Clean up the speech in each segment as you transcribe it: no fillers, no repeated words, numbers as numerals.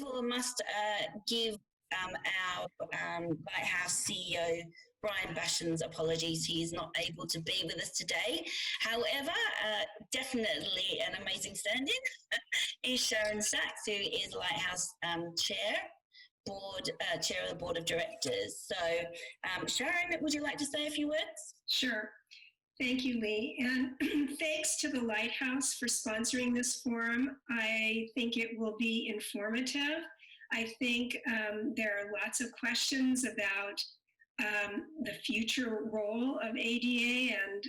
of all, I must give our Lighthouse CEO, Brian Bashan's apologies. He is not able to be with us today. However, definitely an amazing stand-in is Sharon Sachs, who is Lighthouse chair of the board of directors. So, Sharon, would you like to say a few words? Sure. Thank you, Lee. And thanks to the Lighthouse for sponsoring this forum. I think it will be informative. I think there are lots of questions about the future role of ADA, and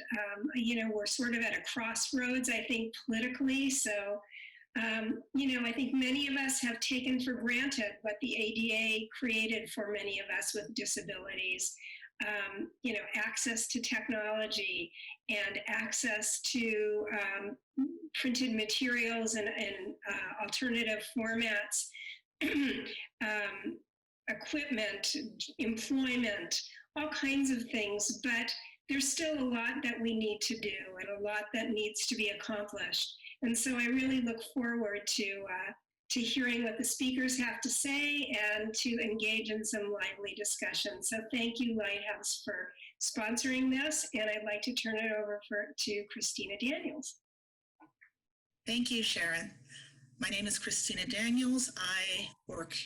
we're sort of at a crossroads, I think, politically. So, I think many of us have taken for granted what the ADA created for many of us with disabilities. Access to technology and access to printed materials and alternative formats, equipment, employment, all kinds of things. But there's still a lot that we need to do and a lot that needs to be accomplished. And so I really look forward to hearing what the speakers have to say and to engage in some lively discussion. So thank you, Lighthouse, for sponsoring this. And I'd like to turn it over to Christina Daniels. Thank you, Sharon. My name is Christina Daniels. I work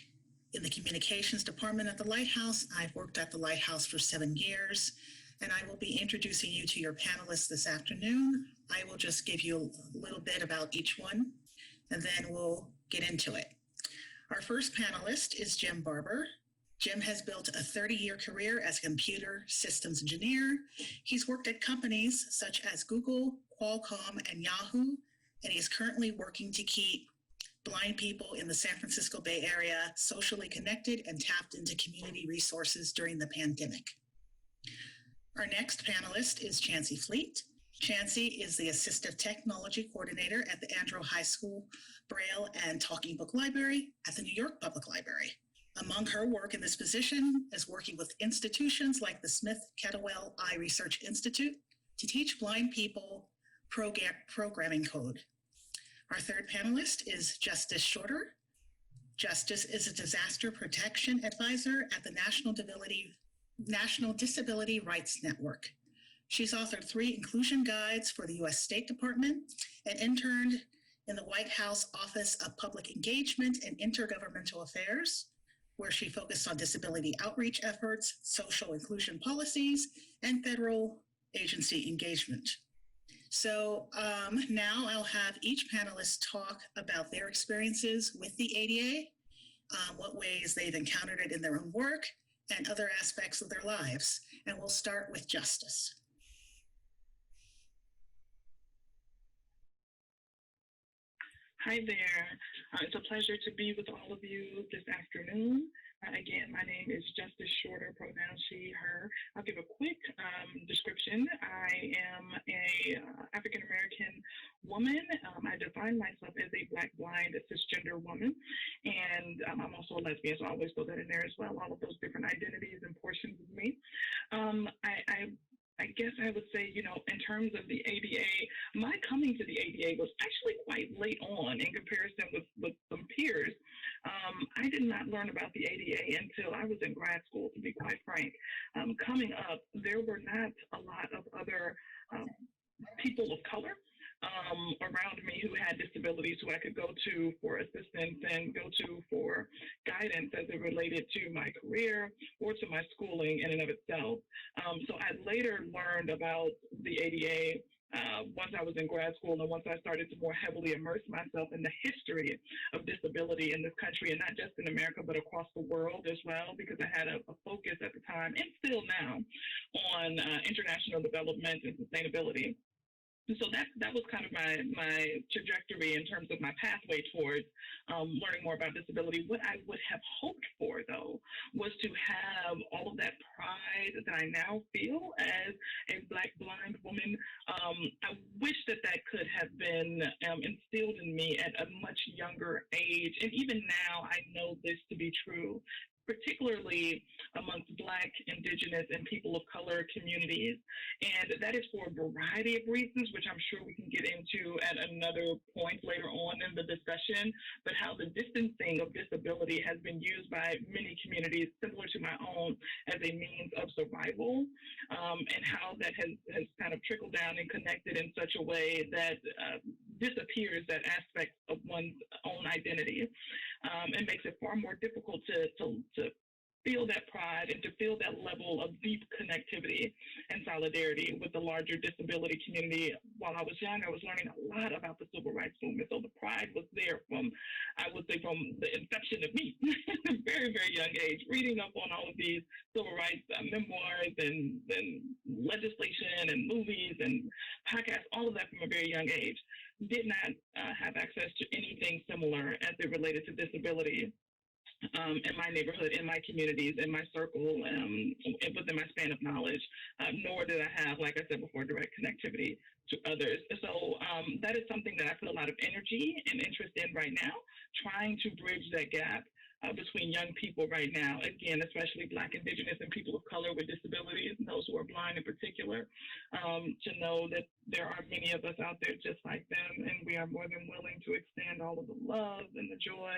in the communications department at the Lighthouse. I've worked at the Lighthouse for 7 years, and I will be introducing you to your panelists this afternoon. I will just give you a little bit about each one, and then we'll get into it. Our first panelist is Jim Barbour. Jim has built a 30-year career as a computer systems engineer. He's worked at companies such as Google, Qualcomm, and Yahoo, and he's currently working to keep blind people in the San Francisco Bay Area socially connected and tapped into community resources during the pandemic. Our next panelist is Chancey Fleet. Chancey is the Assistive Technology Coordinator at the Andrew Heiskell Braille and Talking Book Library at the New York Public Library. Among her work in this position is working with institutions like the Smith-Kettlewell Eye Research Institute to teach blind people programming code. Our third panelist is Justice Shorter. Justice is a disaster protection advisor at the National Disability Rights Network. She's authored 3 inclusion guides for the U.S. State Department and interned in the White House Office of Public Engagement and Intergovernmental Affairs, where she focused on disability outreach efforts, social inclusion policies, and federal agency engagement. So now I'll have each panelist talk about their experiences with the ADA, what ways they've encountered it in their own work, and other aspects of their lives. And we'll start with Justice. Hi there. It's a pleasure to be with all of you this afternoon. Again, my name is Justice Shorter, pronouns she, her. I'll give a quick description. I am a African-American woman. I define myself as a Black, blind, cisgender woman. And I'm also a lesbian, so I always throw that in there as well, all of those different identities and portions of me. I guess I would say, in terms of the ADA, my coming to the ADA was actually quite late on in comparison with some peers. I did not learn about the ADA until I was in grad school, to be quite frank. Coming up, there were not a lot of other people of color around me who had disabilities who I could go to for assistance and go to for guidance as it related to my career or to my schooling in and of itself. So I later learned about the ADA once I was in grad school and once I started to more heavily immerse myself in the history of disability in this country, and not just in America, but across the world as well, because I had a focus at the time, and still now, on international development and sustainability. So that was kind of my trajectory in terms of my pathway towards learning more about disability. What I would have hoped for, though, was to have all of that pride that I now feel as a Black blind woman. I wish that could have been instilled in me at a much younger age. And even now, I know this to be true. particularly amongst Black, Indigenous, and people of color communities. And that is for a variety of reasons, which I'm sure we can get into at another point later on in the discussion, but how the distancing of disability has been used by many communities, similar to my own, as a means of survival, and how that has kind of trickled down and connected in such a way that disappears that aspect of one's own identity, and makes it far more difficult to feel that pride and to feel that level of deep connectivity and solidarity with the larger disability community. While I was young, I was learning a lot about the civil rights movement. So the pride was there from, I would say, from the inception of me, at a very, very young age, reading up on all of these civil rights memoirs and legislation and movies and podcasts, all of that from a very young age. Did not have access to anything similar as it related to disability in my neighborhood, in my communities, in my circle, within my span of knowledge, nor did I have, like I said before, direct connectivity to others. So that is something that I put a lot of energy and interest in right now, trying to bridge that gap between young people right now, again, especially Black, Indigenous, and people of color with disabilities, and those who are blind in particular, to know that there are many of us out there just like them, and we are more than willing to extend all of the love and the joy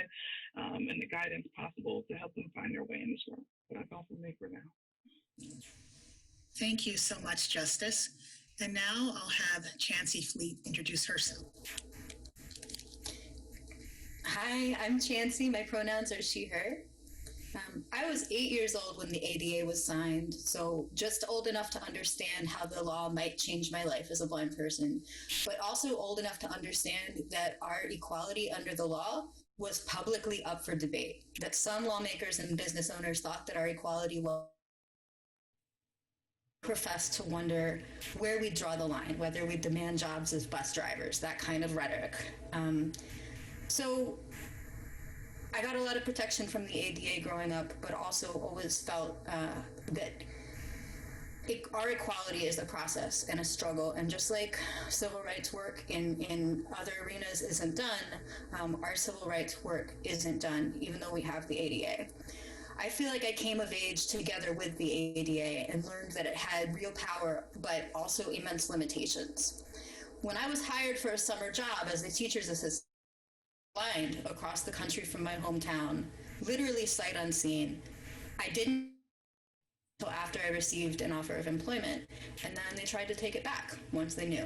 and the guidance possible to help them find their way in this world. But that's all from me for now. Thank you so much, Justice. And now I'll have Chancey Fleet introduce herself. Hi, I'm Chancey. My pronouns are she, her. I was 8 years old when the ADA was signed, so just old enough to understand how the law might change my life as a blind person, but also old enough to understand that our equality under the law was publicly up for debate, that some lawmakers and business owners thought that our equality was professed to wonder where we draw the line, whether we demand jobs as bus drivers, that kind of rhetoric. So I got a lot of protection from the ADA growing up, but also always felt that our equality is a process and a struggle. And just like civil rights work in other arenas isn't done, our civil rights work isn't done, even though we have the ADA. I feel like I came of age together with the ADA and learned that it had real power, but also immense limitations. When I was hired for a summer job as a teacher's assistant, blind across the country from my hometown, literally sight unseen, I didn't until after I received an offer of employment, and then they tried to take it back once they knew.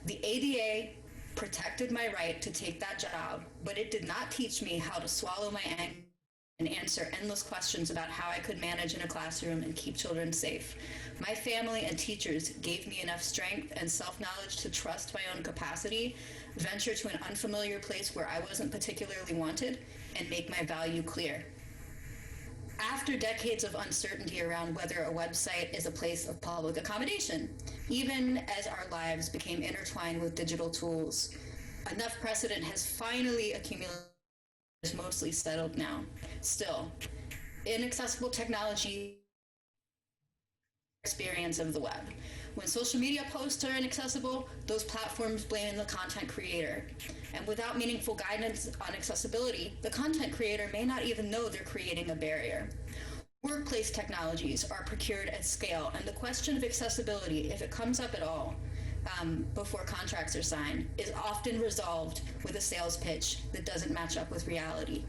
The ADA protected my right to take that job, but it did not teach me how to swallow my anger and answer endless questions about how I could manage in a classroom and keep children safe. My family and teachers gave me enough strength and self-knowledge to trust my own capacity, venture to an unfamiliar place where I wasn't particularly wanted, and make my value clear. After decades of uncertainty around whether a website is a place of public accommodation, even as our lives became intertwined with digital tools, enough precedent has finally accumulated, is mostly settled now. Still, inaccessible technology experience of the web. When social media posts are inaccessible, those platforms blame the content creator. And without meaningful guidance on accessibility, the content creator may not even know they're creating a barrier. Workplace technologies are procured at scale, and the question of accessibility, if it comes up at all, before contracts are signed, is often resolved with a sales pitch that doesn't match up with reality.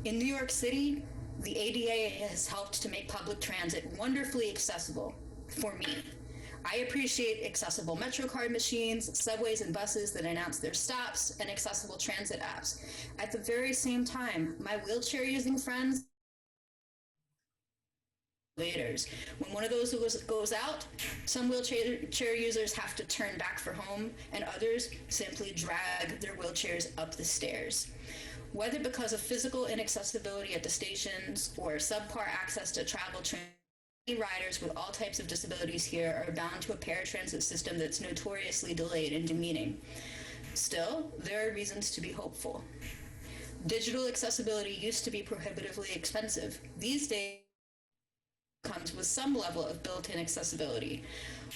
In New York City, the ADA has helped to make public transit wonderfully accessible for me. I appreciate accessible MetroCard machines, subways and buses that announce their stops, and accessible transit apps. At the very same time, my wheelchair-using friends, when one of those goes out, some wheelchair users have to turn back for home, and others simply drag their wheelchairs up the stairs. Whether because of physical inaccessibility at the stations or subpar access to travel trains, riders with all types of disabilities here are bound to a paratransit system that's notoriously delayed and demeaning. Still, there are reasons to be hopeful. Digital accessibility used to be prohibitively expensive. These days, comes with some level of built-in accessibility.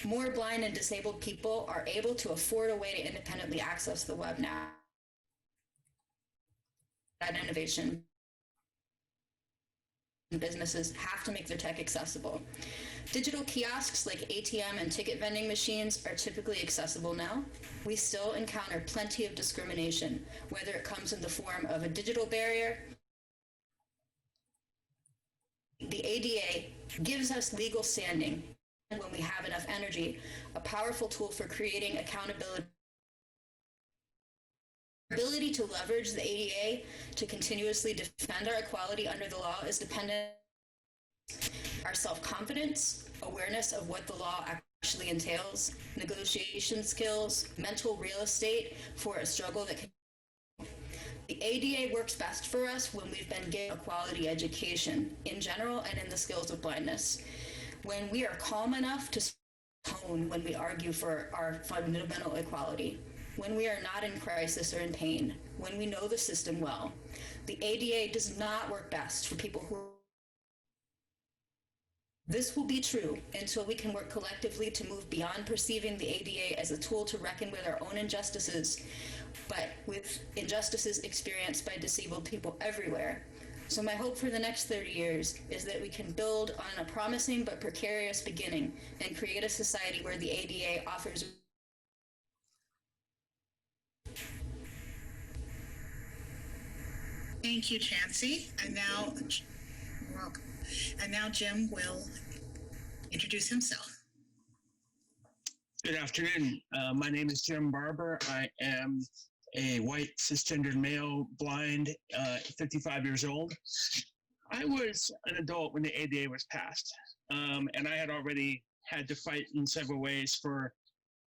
More blind and disabled people are able to afford a way to independently access the web now. That innovation businesses have to make their tech accessible. Digital kiosks like ATM and ticket vending machines are typically accessible now. We still encounter plenty of discrimination, whether it comes in the form of a digital barrier. The ADA gives us legal standing, and when we have enough energy, a powerful tool for creating accountability. Our ability to leverage the ADA to continuously defend our equality under the law is dependent on our self-confidence, awareness of what the law actually entails, negotiation skills, mental real estate for a struggle that can. The ADA works best for us when we've been given a quality education in general and in the skills of blindness. When we are calm enough to tone when we argue for our fundamental equality. When we are not in crisis or in pain, when we know the system well. The ADA does not work best for people who. This will be true until we can work collectively to move beyond perceiving the ADA as a tool to reckon with our own injustices, but with injustices experienced by disabled people everywhere. So my hope for the next 30 years is that we can build on a promising but precarious beginning and create a society where the ADA offers. Thank you, Chancey. And now, you're welcome. And now Jim will introduce himself. Good afternoon. My name is Jim Barbour. I am a white cisgendered male, blind, 55 years old. I was an adult when the ADA was passed, and I had already had to fight in several ways for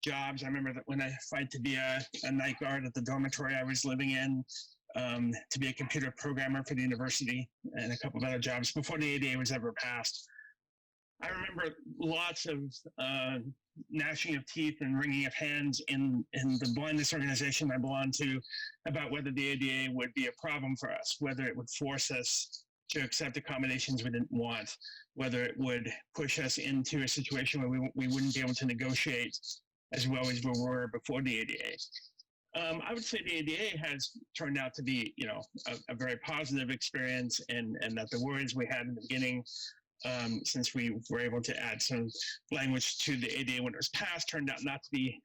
jobs. I remember that when I fight to be a night guard at the dormitory I was living in, to be a computer programmer for the university, and a couple of other jobs before the ADA was ever passed. I remember lots of gnashing of teeth and wringing of hands in the blindness organization I belonged to about whether the ADA would be a problem for us, whether it would force us to accept accommodations we didn't want, whether it would push us into a situation where we wouldn't be able to negotiate as well as we were before the ADA. I would say the ADA has turned out to be, a very positive experience, and that the words we had in the beginning, since we were able to add some language to the ADA when it was passed, turned out not to be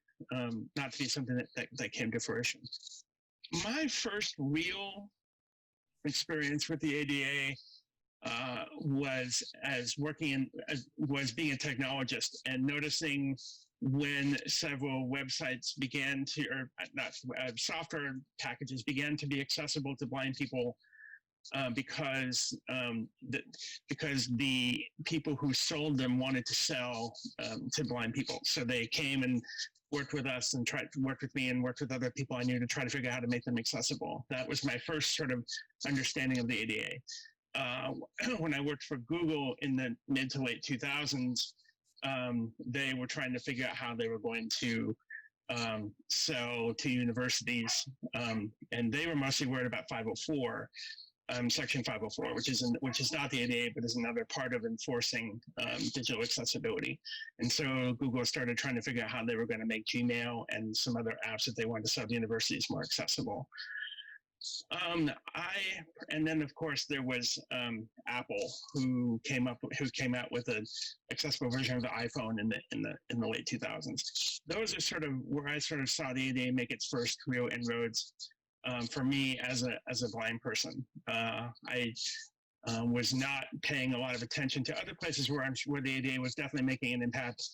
something that came to fruition. My first real experience with the ADA was being a technologist and noticing when several websites began to, or not, software packages began to be accessible to blind people because the people who sold them wanted to sell to blind people. So they came and worked with us and worked with me and worked with other people I knew to try to figure out how to make them accessible. That was my first sort of understanding of the ADA. When I worked for Google in the mid to late 2000s, they were trying to figure out how they were going to sell to universities, and they were mostly worried about 504, Section 504, which is not the ADA, but is another part of enforcing digital accessibility. And so Google started trying to figure out how they were going to make Gmail and some other apps that they wanted to sell to universities more accessible. And then of course there was Apple, who came out with an accessible version of the iPhone in the late 2000s. Those are sort of where I sort of saw the ADA make its first real inroads for me as a blind person. I was not paying a lot of attention to other places where the ADA was definitely making an impact,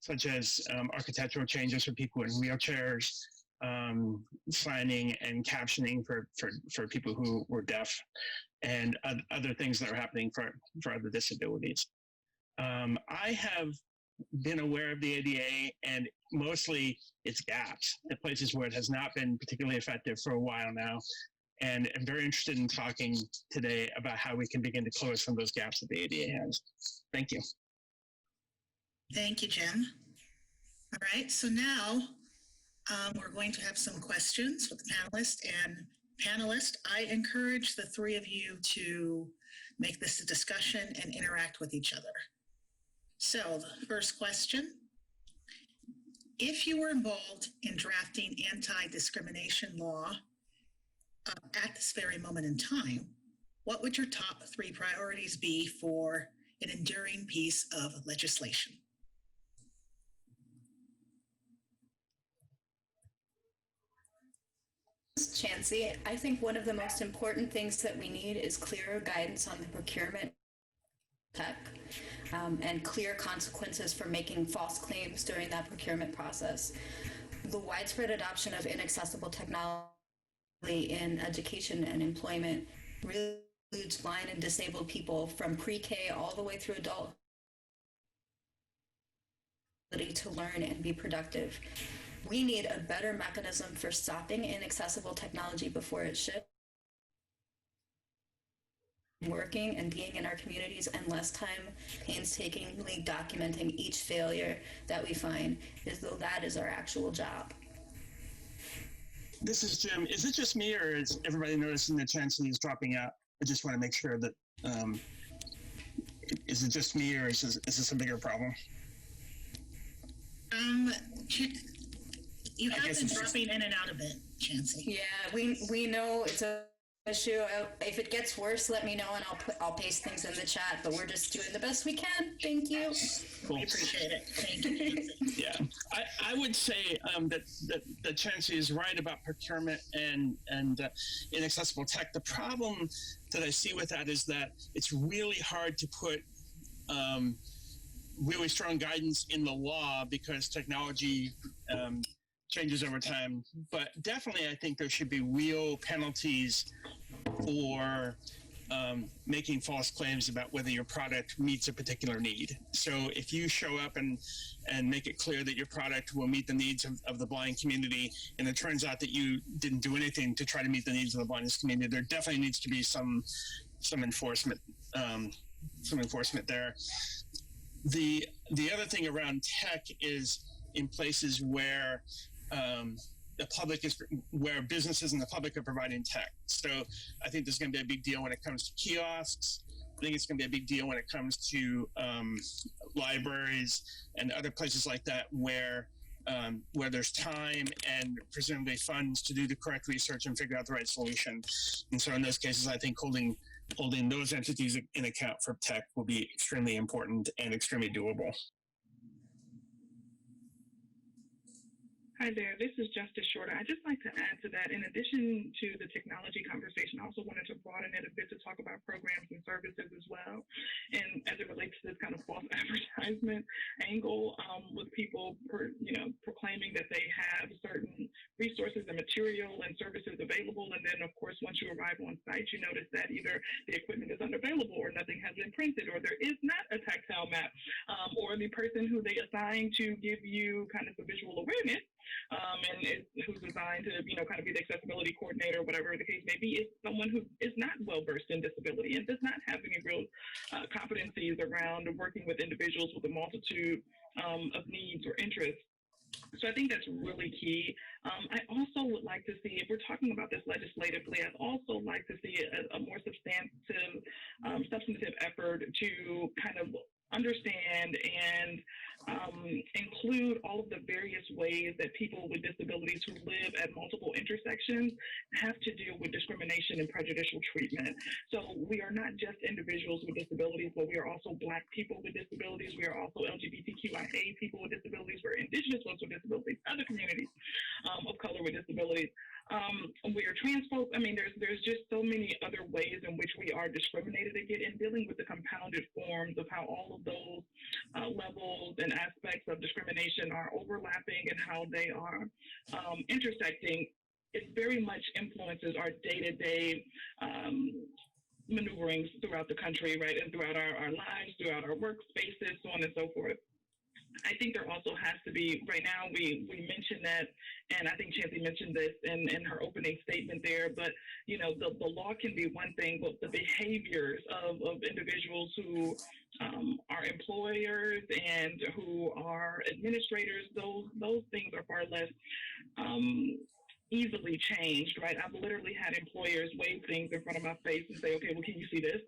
such as architectural changes for people in wheelchairs, signing and captioning for people who were deaf, and other things that are happening for other disabilities. I have been aware of the ADA and mostly its gaps at places where it has not been particularly effective for a while now. And I'm very interested in talking today about how we can begin to close some of those gaps that the ADA has. Thank you. Thank you, Jim. All right, so now we're going to have some questions with the panelists. I encourage the three of you to make this a discussion and interact with each other. So the first question: if you were involved in drafting anti-discrimination law at this very moment in time, what would your top 3 priorities be for an enduring piece of legislation? Chancey, I think one of the most important things that we need is clearer guidance on the procurement tech and clear consequences for making false claims during that procurement process. The widespread adoption of inaccessible technology in education and employment really includes blind and disabled people from pre-K all the way through adulthood to learn and be productive. We need a better mechanism for stopping inaccessible technology before it ships working and being in our communities, and less time painstakingly documenting each failure that we find, as though that is our actual job. This is Jim. Is it just me, or is everybody noticing that Chancey is dropping out? I just want to make sure that, is it just me, or is this a bigger problem? You have been dropping in and out a bit, Chancey. Yeah, we know it's a issue. If it gets worse, let me know, and I'll paste things in the chat. But we're just doing the best we can. Thank you. Cool. We appreciate it. Thank you, Chancey. Yeah, I would say that Chancey is right about procurement and inaccessible tech. The problem that I see with that is that it's really hard to put really strong guidance in the law because technology changes over time. But definitely, I think there should be real penalties for making false claims about whether your product meets a particular need. So if you show up and make it clear that your product will meet the needs of the blind community, and it turns out that you didn't do anything to try to meet the needs of the blindness community, there definitely needs to be some enforcement there. The other thing around tech is in places where where businesses and the public are providing tech. So I think there's going to be a big deal when it comes to kiosks. I think it's going to be a big deal when it comes to libraries and other places like that where there's time and presumably funds to do the correct research and figure out the right solution. And so in those cases, I think holding those entities in account for tech will be extremely important and extremely doable. Hi there, this is Justice Shorter. I'd just like to add to that, in addition to the technology conversation, I also wanted to broaden it a bit to talk about programs and services as well. And as it relates to this kind of false advertisement angle with people, proclaiming that they have certain resources and material and services available. And then, of course, once you arrive on site, you notice that either the equipment is unavailable or nothing has been printed, or there is not a tactile map, or the person who they assign to give you kind of the visual awareness and who's designed to, kind of be the accessibility coordinator, whatever the case may be, is someone who is not well versed in disability and does not have any real competencies around working with individuals with a multitude of needs or interests. So I think that's really key. I also would like to see, if we're talking about this legislatively, I'd also like to see a more substantive effort to kind of understand and include all of the various ways that people with disabilities who live at multiple intersections have to deal with discrimination and prejudicial treatment. So we are not just individuals with disabilities, but we are also Black people with disabilities. We are also LGBTQIA people with disabilities. We're Indigenous folks with disabilities, other communities of color with disabilities. We are trans folks. I mean, there's just so many other ways in which we are discriminated against, and dealing with the compounded forms of how all of those levels and aspects of discrimination are overlapping and how they are intersecting. It very much influences our day-to-day maneuverings throughout the country, right, and throughout our lives, throughout our workspaces, so on and so forth. I think there also has to be, right now we mentioned that, and I think Chancey mentioned this in her opening statement there, but the law can be one thing, but the behaviors of individuals who are employers and who are administrators, those things are far less easily changed, right? I've literally had employers wave things in front of my face and say, okay, well, can you see this?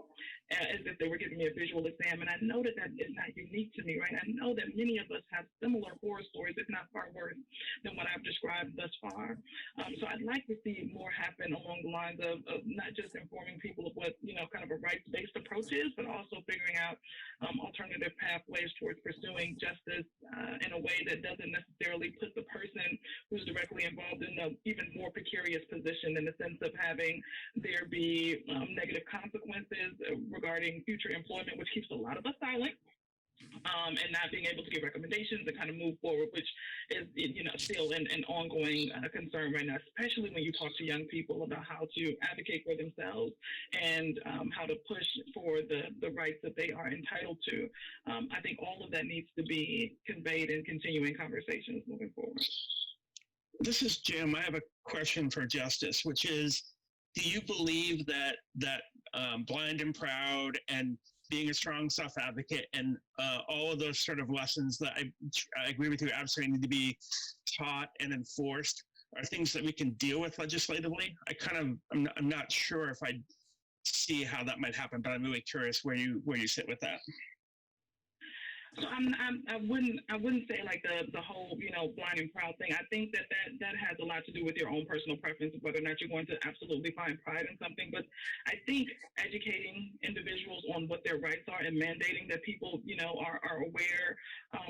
As if they were giving me a visual exam. And I know that that is not unique to me, right? I know that many of us have similar horror stories, if not far worse than what I've described thus far. So I'd like to see more happen along the lines of not just informing people of what, kind of a rights-based approach is, but also figuring out alternative pathways towards pursuing justice in a way that doesn't necessarily put the person who's directly involved in an even more precarious position in the sense of having there be negative consequences regarding future employment, which keeps a lot of us silent, and not being able to give recommendations and kind of move forward, which is, still an ongoing concern right now, especially when you talk to young people about how to advocate for themselves and how to push for the rights that they are entitled to. I think all of that needs to be conveyed in continuing conversations moving forward. This is Jim. I have a question for Justice, which is, do you believe that blind and proud and being a strong self-advocate and all of those sort of lessons that I agree with you absolutely need to be taught and enforced are things that we can deal with legislatively? I'm not sure if I see how that might happen, but I'm really curious where you sit with that. So I wouldn't say like the whole blind and proud thing. I think that has a lot to do with your own personal preference of whether or not you're going to absolutely find pride in something. But I think educating individuals on what their rights are and mandating that people are aware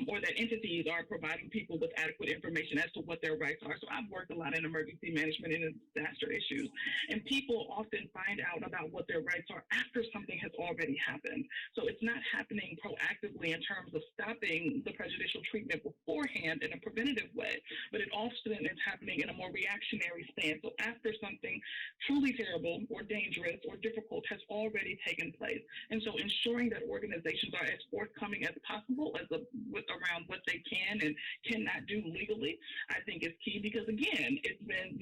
or that entities are providing people with adequate information as to what their rights are. So I've worked a lot in emergency management and disaster issues, and people often find out about what their rights are after something has already happened. So it's not happening proactively in terms of stopping the prejudicial treatment beforehand in a preventative way, but it often is happening in a more reactionary stance. So after something truly terrible or dangerous or difficult has already taken place. And so ensuring that organizations are as forthcoming as possible around what they can and cannot do legally, I think is key, because again, it's been,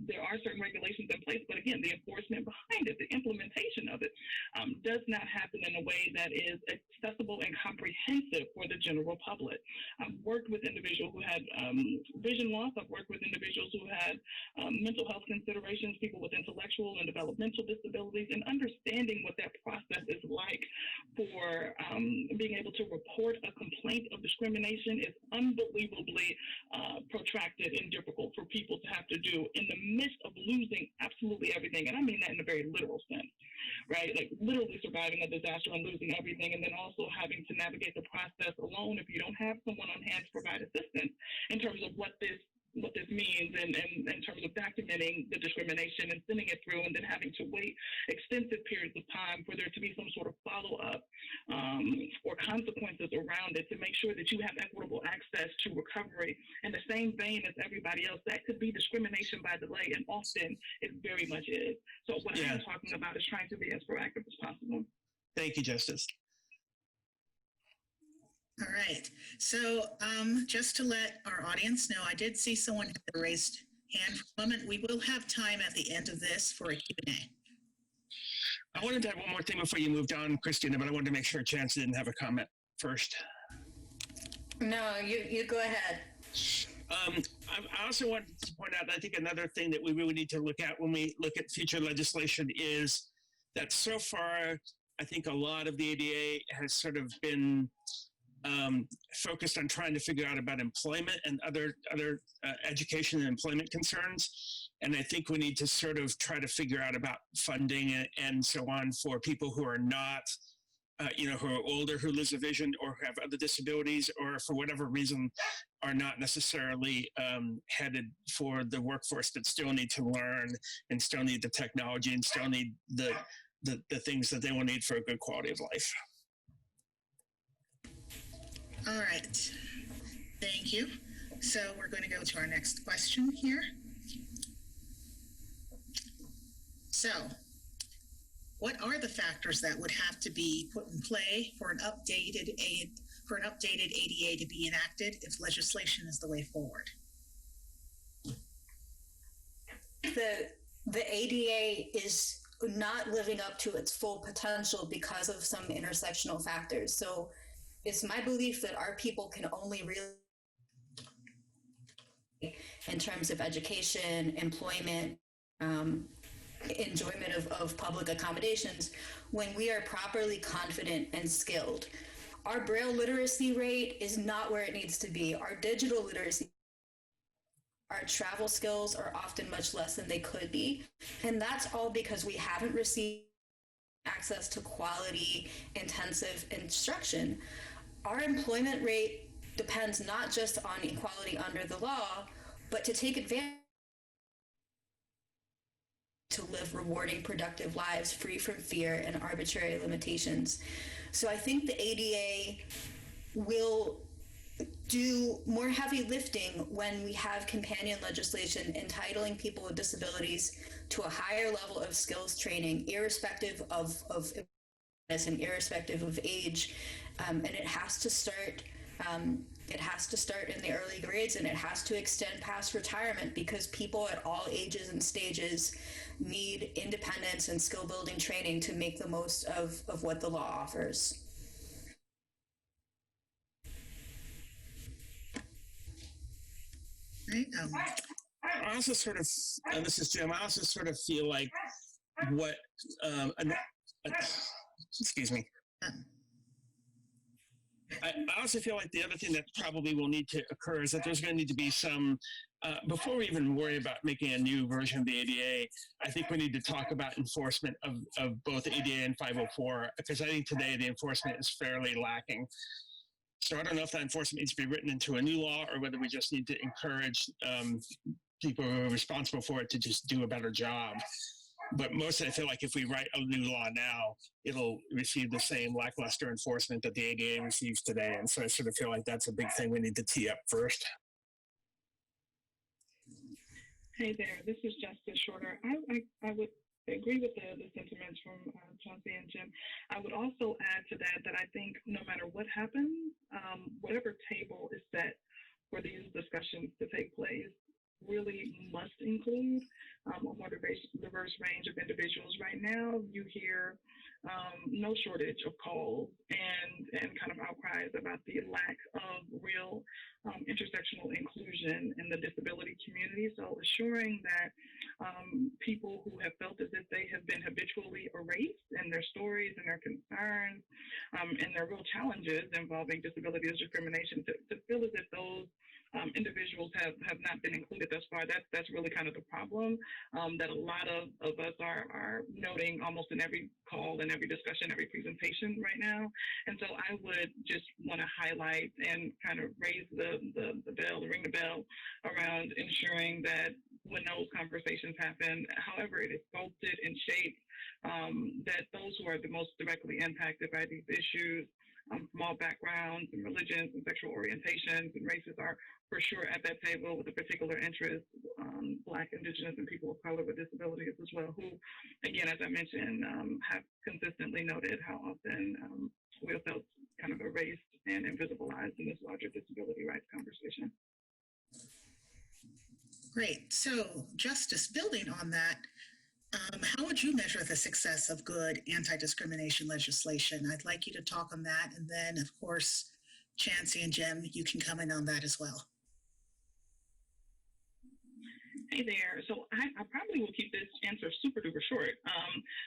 there are certain regulations in place, but again, the enforcement behind it, the implementation of it does not happen in a way that is accessible and comprehensive for the general public. I've worked with individuals who had vision loss. I've worked with individuals who had mental health considerations, people with intellectual and developmental disabilities, and understanding what that process is like for being able to report a complaint of discrimination is unbelievably protracted and difficult for people to have to do in the midst of losing absolutely everything. And I mean that in a very literal sense, right? Like literally surviving a disaster and losing everything, and then also having to navigate the process alone if you don't have someone on hand to provide assistance in terms of what this means and in terms of documenting the discrimination and sending it through, and then having to wait extensive periods of time for there to be some sort of follow-up or consequences around it to make sure that you have equitable access to recovery in the same vein as everybody else. That could be discrimination by delay, and often it very much is. So what I'm talking about is trying to be as proactive as possible. Thank you, Justice. All right. So just to let our audience know, I did see someone had a raised hand for a moment. We will have time at the end of this for a Q&A. I wanted to add one more thing before you moved on, Christina, but I wanted to make sure Chancey didn't have a comment first. No, you go ahead. I also wanted to point out that I think another thing that we really need to look at when we look at future legislation is that so far, I think a lot of the ADA has sort of been focused on trying to figure out about employment and other education and employment concerns. And I think we need to sort of try to figure out about funding and so on for people who are not, who are older, who lose a vision or who have other disabilities, or for whatever reason are not necessarily headed for the workforce, but still need to learn and still need the technology and still need the things that they will need for a good quality of life. All right, thank you. So we're going to go to our next question here. So, what are the factors that would have to be put in play for an updated ADA to be enacted if legislation is the way forward? The ADA is not living up to its full potential because of some intersectional factors. So it's my belief that our people can only really in terms of education, employment, enjoyment of public accommodations when we are properly confident and skilled. Our Braille literacy rate is not where it needs to be. Our digital literacy, our travel skills are often much less than they could be. And that's all because we haven't received access to quality, intensive instruction. Our employment rate depends not just on equality under the law, but to take advantage to live rewarding, productive lives free from fear and arbitrary limitations. So I think the ADA will do more heavy lifting when we have companion legislation entitling people with disabilities to a higher level of skills training, irrespective of and irrespective of age, and it has to start. It has to start in the early grades, and it has to extend past retirement, because people at all ages and stages need independence and skill building training to make the most of what the law offers. Right. I also sort of, this is Jim, I also sort of feel like what, excuse me. I also feel like the other thing that probably will need to occur is that there's going to need to be some, before we even worry about making a new version of the ADA, I think we need to talk about enforcement of both ADA and 504, because I think today the enforcement is fairly lacking. So I don't know if that enforcement needs to be written into a new law, or whether we just need to encourage people who are responsible for it to just do a better job. But mostly I feel like if we write a new law now, it'll receive the same lackluster enforcement that the ADA receives today. And so I sort of feel like that's a big thing we need to tee up first. Hey there, this is Justice Shorter. I would agree with the sentiments from Chancey and Jim. I would also add to that I think no matter what happens, whatever table is set for these discussions to take place really must include a more diverse range of individuals. Right now, you hear no shortage of calls and kind of outcries about the lack of real intersectional inclusion in the disability community. So assuring that people who have felt as if they have been habitually erased in their stories and their concerns and their real challenges involving disability as discrimination, to feel as if those individuals have not been included thus far. That's really kind of the problem that a lot of us are noting almost in every call and every discussion, every presentation right now. And so I would just want to highlight and kind of raise the bell, ring the bell around ensuring that when those conversations happen, however it is sculpted and shaped, that those who are the most directly impacted by these issues from all backgrounds and religions and sexual orientations and races are for sure at that table, with a particular interest, Black, Indigenous, and people of color with disabilities as well, who, again, as I mentioned, have consistently noted how often we have felt kind of erased and invisibilized in this larger disability rights conversation. Great. So, Justice, building on that, how would you measure the success of good anti-discrimination legislation? I'd like you to talk on that. And then, of course, Chancey and Jim, you can comment on that as well. Hey there. So I probably will keep this answer super duper short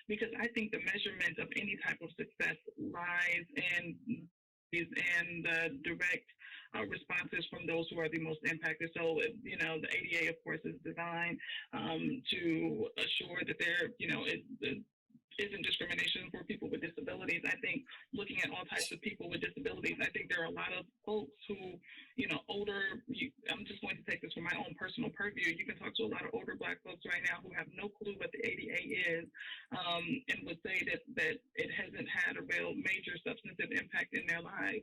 because I think the measurement of any type of success lies in the direct responses from those who are the most impacted. So, you know, the ADA, of course, is designed to assure that there, you know, isn't discrimination for people with disabilities. I think looking at all types of people with disabilities, I think there are a lot of folks who, you know, I'm just going to take this from my own personal purview. You can talk to a lot of older Black folks right now who have no clue what the ADA is and would say that it hasn't had a real major substantive impact in their lives.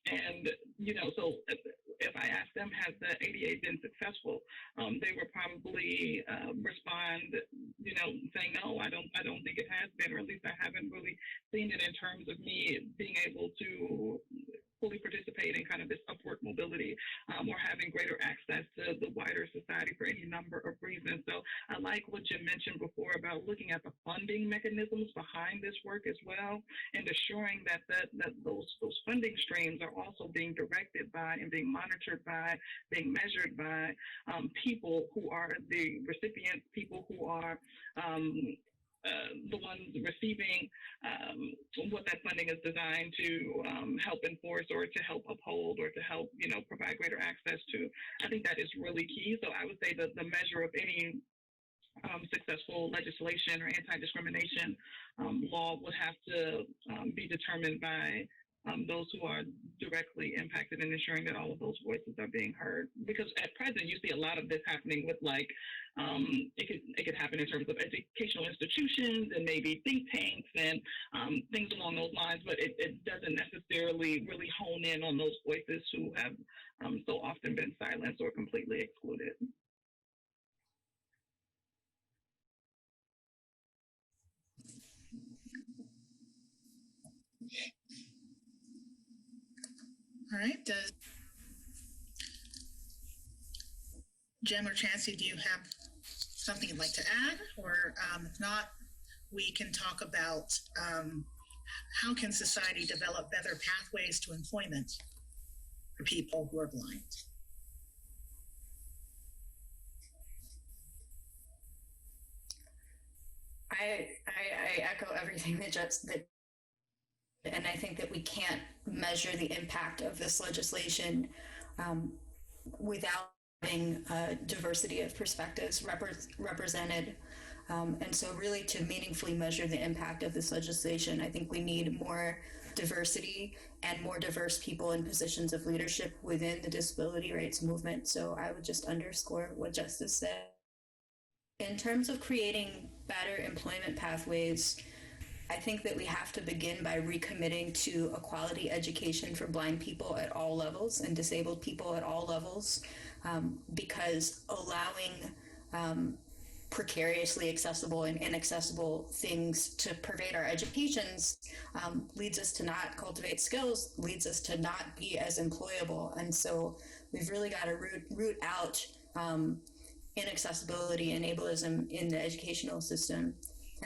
And, you know, so if I ask them, has the ADA been successful? They would probably respond, you know, saying, no, I don't think it has been, or at least I haven't really seen it in terms of me being able to fully participate in kind of this upward mobility or having greater access to the wider society for any number of reasons. So I like what Jim mentioned before about looking at the funding mechanisms behind this work as well, and assuring that those funding streams are also being directed by and being monitored by, being measured by people who are the recipients, people who are the ones receiving what that funding is designed to help enforce or to help uphold or to help, provide greater access to. I think that is really key. So I would say that the measure of any successful legislation or anti-discrimination law would have to be determined by those who are directly impacted and ensuring that all of those voices are being heard. Because at present, you see a lot of this happening with it could happen in terms of educational institutions and maybe think tanks and things along those lines, but it doesn't necessarily really hone in on those voices who have so often been silenced or completely excluded. All right. Does Jim or Chancey, do you have something you'd like to add? Or if not, we can talk about how can society develop better pathways to employment for people who are blind? I echo everything and I think that we can't measure the impact of this legislation without having diversity of perspectives represented. And so really to meaningfully measure the impact of this legislation, I think we need more diversity and more diverse people in positions of leadership within the disability rights movement. So I would just underscore what Justice said. In terms of creating better employment pathways, I think that we have to begin by recommitting to a quality education for blind people at all levels and disabled people at all levels, because allowing precariously accessible and inaccessible things to pervade our educations leads us to not cultivate skills, leads us to not be as employable. And so we've really got to root out inaccessibility and ableism in the educational system.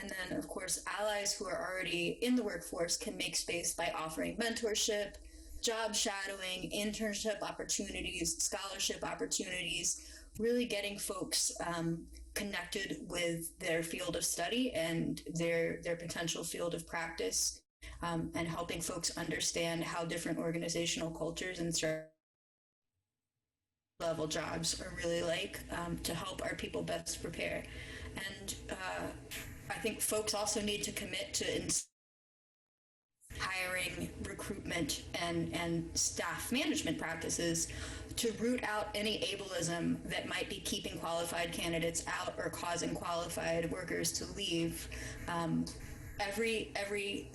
And then, of course, allies who are already in the workforce can make space by offering mentorship, job shadowing, internship opportunities, scholarship opportunities, really getting folks connected with their field of study and their potential field of practice, and helping folks understand how different organizational cultures and level jobs are really like, to help our people best prepare. And I think folks also need to commit to hiring, recruitment, and staff management practices to root out any ableism that might be keeping qualified candidates out or causing qualified workers to leave. Every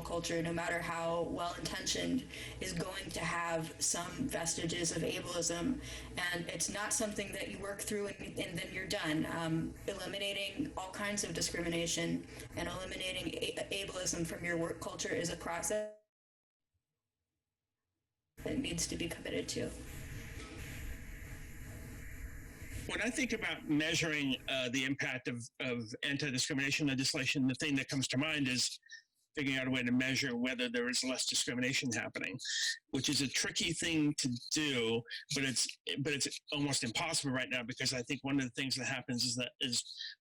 culture, no matter how well-intentioned, is going to have some vestiges of ableism, and it's not something that you work through and then you're done. Eliminating all kinds of discrimination and eliminating ableism from your work culture is a process that needs to be committed to. When I think about measuring the impact of anti-discrimination legislation, the thing that comes to mind is figuring out a way to measure whether there is less discrimination happening, which is a tricky thing to do, but it's almost impossible right now, because I think one of the things that happens is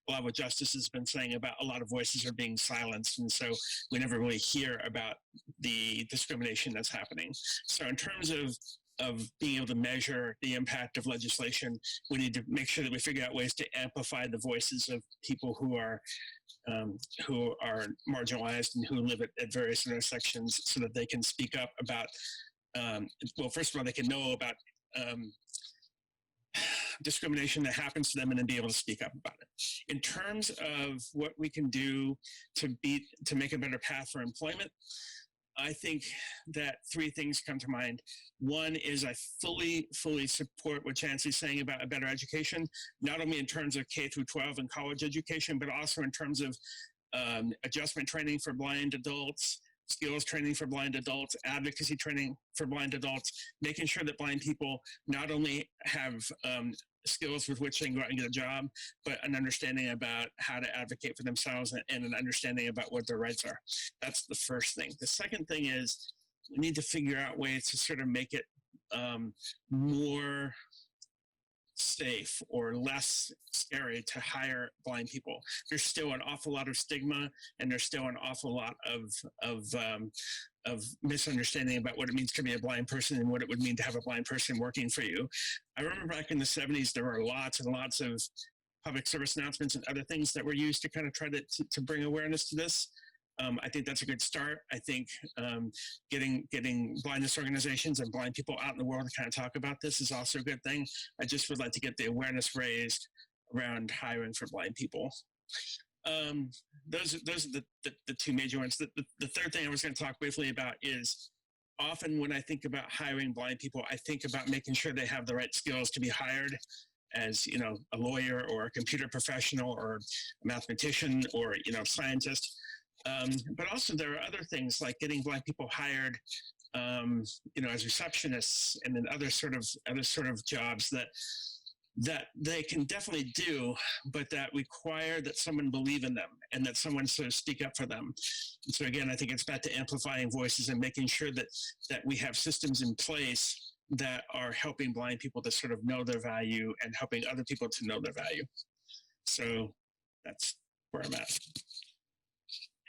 a lot of what Justice has been saying about a lot of voices are being silenced, and so we never really hear about the discrimination that's happening. So in terms of being able to measure the impact of legislation, we need to make sure that we figure out ways to amplify the voices of people who are marginalized and who live at various intersections, so that they can speak up about, well, first of all, they can know about discrimination that happens to them and then be able to speak up about it. In terms of what we can do to make a better path for employment, I think that three things come to mind. One is I fully support what Chancey's saying about a better education, not only in terms of K through 12 and college education, but also in terms of adjustment training for blind adults, skills training for blind adults, advocacy training for blind adults, making sure that blind people not only have skills with which they can go out and get a job, but an understanding about how to advocate for themselves and an understanding about what their rights are. That's the first thing. The second thing is we need to figure out ways to sort of make it more safe or less scary to hire blind people. There's still an awful lot of stigma, and there's still an awful lot of misunderstanding about what it means to be a blind person and what it would mean to have a blind person working for you. I remember back in the 70s, there were lots and lots of public service announcements and other things that were used to kind of try to bring awareness to this. I think that's a good start. I think getting blindness organizations and blind people out in the world to kind of talk about this is also a good thing. I just would like to get the awareness raised around hiring for blind people. Those are the two major ones. The third thing I was going to talk briefly about is often when I think about hiring blind people, I think about making sure they have the right skills to be hired as, you know, a lawyer or a computer professional or a mathematician or, you know, scientist. But also there are other things like getting blind people hired, you know, as receptionists and then other sort of jobs that they can definitely do, but that require that someone believe in them and that someone sort of speak up for them. And so again, I think it's back to amplifying voices and making sure that we have systems in place that are helping blind people to sort of know their value and helping other people to know their value. So that's where I'm at.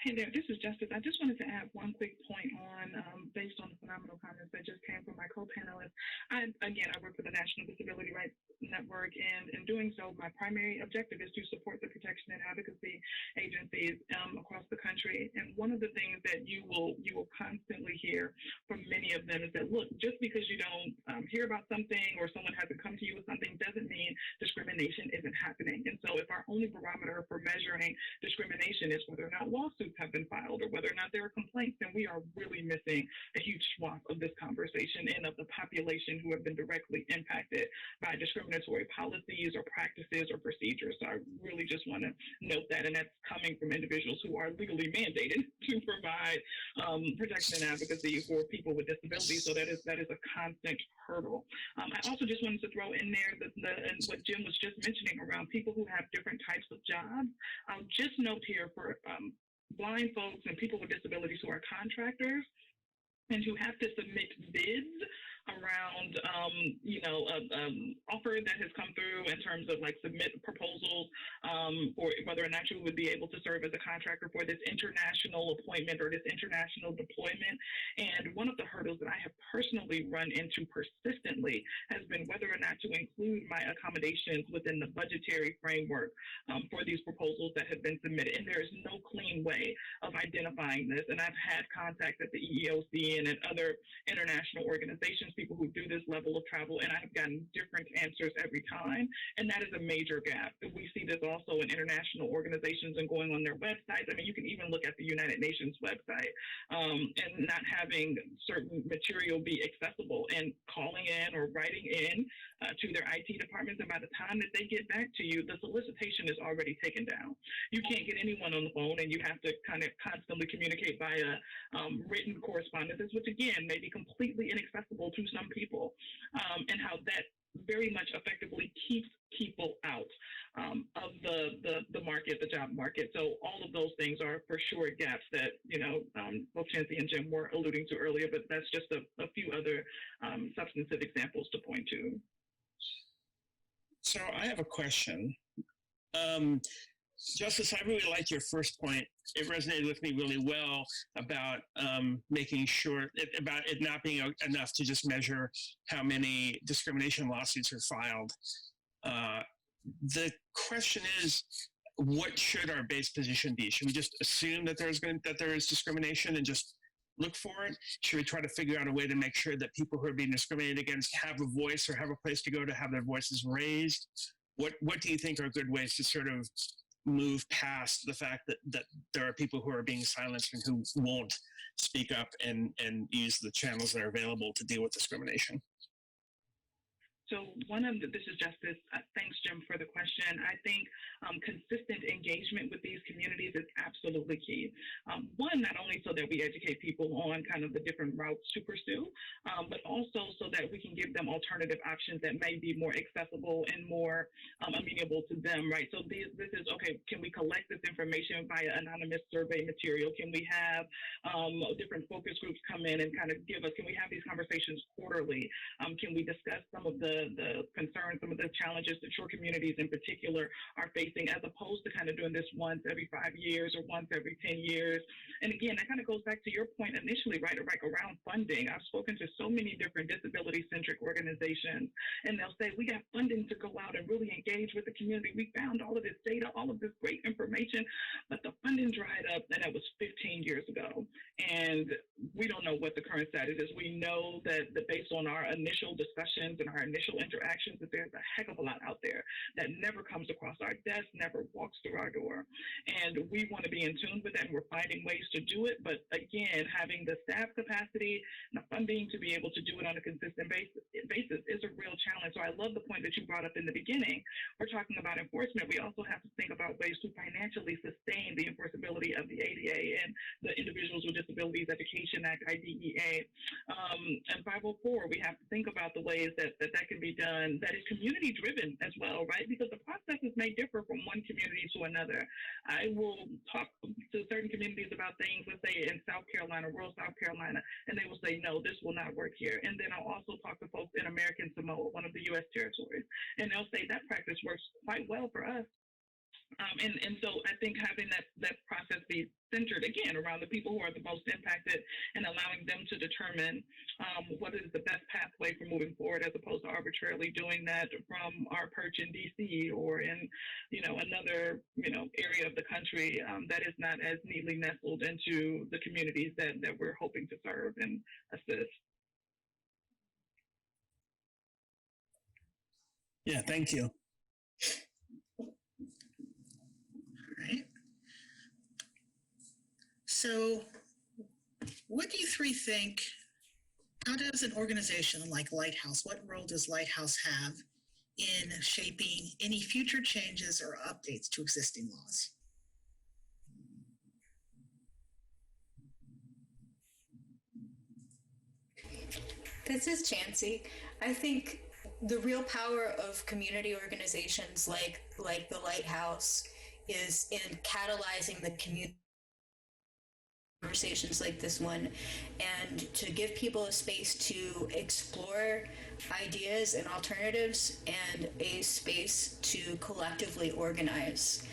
Hey there, this is Justice. I just wanted to add one quick point on, based on the phenomenal comments that just came from my co-panelists. I work for the National Disability Rights Network, and in doing so, my primary objective is to support the protection and advocacy agencies across the country. And one of the things that you will constantly hear from many of them is that, look, just because you don't hear about something or someone hasn't come to you with something doesn't mean discrimination isn't happening. And so if our only barometer for measuring discrimination is whether or not lawsuits have been filed or whether or not there are complaints, then we are really missing a huge swath of this conversation and of the population who have been directly impacted by discriminatory policies or practices or procedures. So I really just want to note that, and that's coming from individuals who are legally mandated to provide protection and advocacy for people with disabilities. So that is a constant hurdle. I also just wanted to throw in there and what Jim was just mentioning around people who have different types of jobs. I'll just note here for blind folks and people with disabilities who are contractors and who have to submit bids around, offer that has come through in terms of like submit proposals for whether or not you would be able to serve as a contractor for this international appointment or this international deployment. And one of the hurdles that I have personally run into persistently has been whether or not to include my accommodations within the budgetary framework for these proposals that have been submitted. And there is no clean way of identifying this. And I've had contact at the EEOC and at other international organizations, people who do this level of travel, and I've gotten different answers every time, and that is a major gap. We see this also in international organizations and going on their websites. I mean, you can even look at the United Nations website and not having certain material be accessible and calling in or writing in to their IT departments, and by the time that they get back to you, the solicitation is already taken down. You can't get anyone on the phone, and you have to kind of constantly communicate via written correspondences, which again may be completely inaccessible to some people, and how that very much effectively keeps people out of the market, the job market. So all of those things are for sure gaps that, both Chancey and Jim were alluding to earlier, but that's just a few other substantive examples to point to. So I have a question. Justice, I really like your first point. It resonated with me really well about making sure about it not being enough to just measure how many discrimination lawsuits are filed. The question is, what should our base position be? Should we just assume that there is discrimination and just look for it? Should we try to figure out a way to make sure that people who are being discriminated against have a voice or have a place to go to have their voices raised? What do you think are good ways to sort of move past the fact that there are people who are being silenced and who won't speak up and use the channels that are available to deal with discrimination? So this is Justice. Thanks, Jim, for the question. I think consistent engagement with these communities is absolutely key. One, not only so that we educate people on kind of the different routes to pursue, but also so that we can give them alternative options that may be more accessible and more amenable to them, right? So this is, okay, can we collect this information via anonymous survey material? Can we have different focus groups come in and kind of give us, can we have these conversations quarterly? Can we discuss some of the concerns, some of the challenges that your communities in particular are facing, as opposed to kind of doing this once every 5 years or once every 10 years? And again, that kind of goes back to your point initially, right, around funding. I've spoken to so many different disability-centric organizations, and they'll say, we got funding to go out and really engage with the community. We found all of this data, all of this great information, but the funding dried up, and that was 15 years ago. And we don't know what the current status is. We know that based on our initial discussions and our initial interactions, that there's a heck of a lot out there that never comes across our desk, never walks through our door. And we want to be in tune with that, and we're finding ways to do it. But again, having the staff capacity and the funding to be able to do it on a consistent basis is a real challenge. So I love the point that you brought up in the beginning. We're talking about enforcement. We also have to think about ways to financially sustain the enforceability of the ADA and the Individuals with Disabilities Education Act, IDEA. And 504, we have to think about the ways that can be done that is community driven as well, right? Because the processes may differ from one community to another. I will talk to certain communities about things, let's say in South Carolina, rural South Carolina, and they will say, no, this will not work here. And then I'll also talk to folks in American Samoa, one of the U.S. territories, and they'll say that practice works quite well for us. And so I think having that process be centered, again, around the people who are the most impacted and allowing them to determine what is the best pathway for moving forward, as opposed to arbitrarily doing that from our perch in D.C. or in, another, area of the country that is not as neatly nestled into the communities that we're hoping to serve and assist. Yeah, thank you. Right. So what do you three think, how does an organization like LightHouse, what role does LightHouse have in shaping any future changes or updates to existing laws? This is Chancey. I think the real power of community organizations like the LightHouse is in catalyzing the community conversations like this one, and to give people a space to explore ideas and alternatives and a space to collectively organize.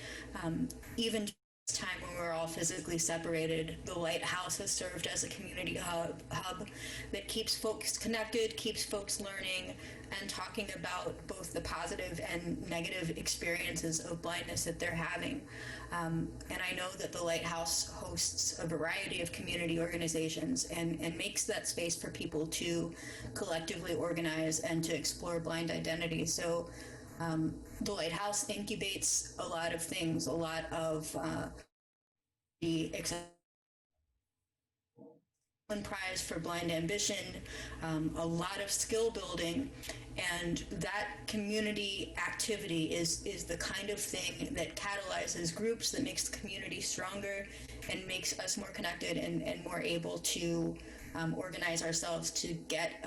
Even time when we're all physically separated, the LightHouse has served as a community hub that keeps folks connected, keeps folks learning, and talking about both the positive and negative experiences of blindness that they're having. And I know that the LightHouse hosts a variety of community organizations and makes that space for people to collectively organize and to explore blind identity. So the LightHouse incubates a lot of things, a lot of the prize for blind ambition, a lot of skill building, and that community activity is the kind of thing that catalyzes groups, that makes the community stronger and makes us more connected and more able to organize ourselves to get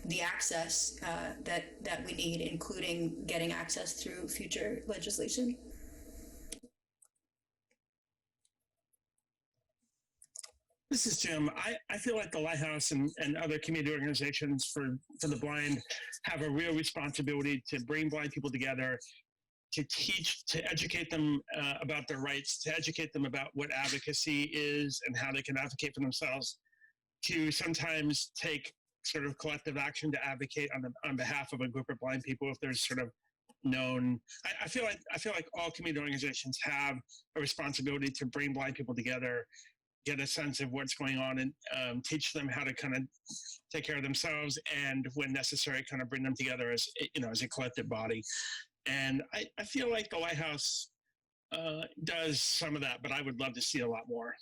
the access that we need, including getting access through future legislation. This is Jim. I feel like the LightHouse and other community organizations for the blind have a real responsibility to bring blind people together, to teach, to educate them about their rights, to educate them about what advocacy is and how they can advocate for themselves, to sometimes take sort of collective action to advocate on behalf of a group of blind people if there's sort of known. I feel like all community organizations have a responsibility to bring blind people together, get a sense of what's going on, and teach them how to kind of take care of themselves, and when necessary, kind of bring them together as a collective body. And I feel like the LightHouse does some of that, but I would love to see a lot more.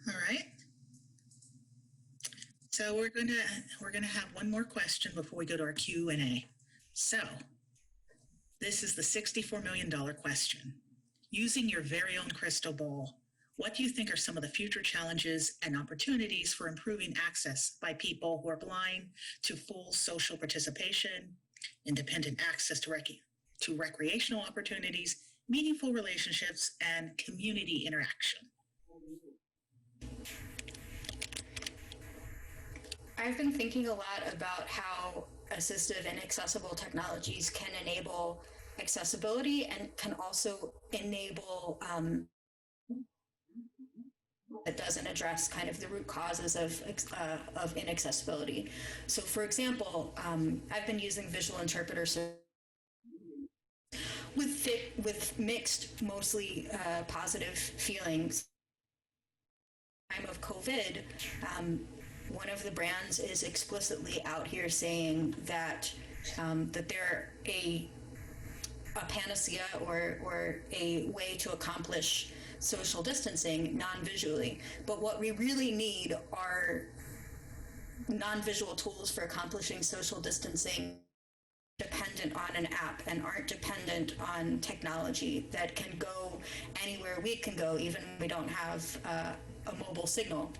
All right. So we're gonna have one more question before we go to our Q&A. So this is the $64 million question. Using your very own crystal ball, what do you think are some of the future challenges and opportunities for improving access by people who are blind to full social participation, independent access to recreational opportunities, meaningful relationships, and community interaction? I've been thinking a lot about how assistive and accessible technologies can enable accessibility and can also enable that doesn't address kind of the root causes of inaccessibility. So, for example, I've been using visual interpreters with mixed, mostly positive feelings. Time of COVID, one of the brands is explicitly out here saying that that they're a panacea or a way to accomplish social distancing non-visually. But what we really need are non-visual tools for accomplishing social distancing dependent on an app and aren't dependent on technology that can go anywhere we can go, even when we don't have a mobile signal.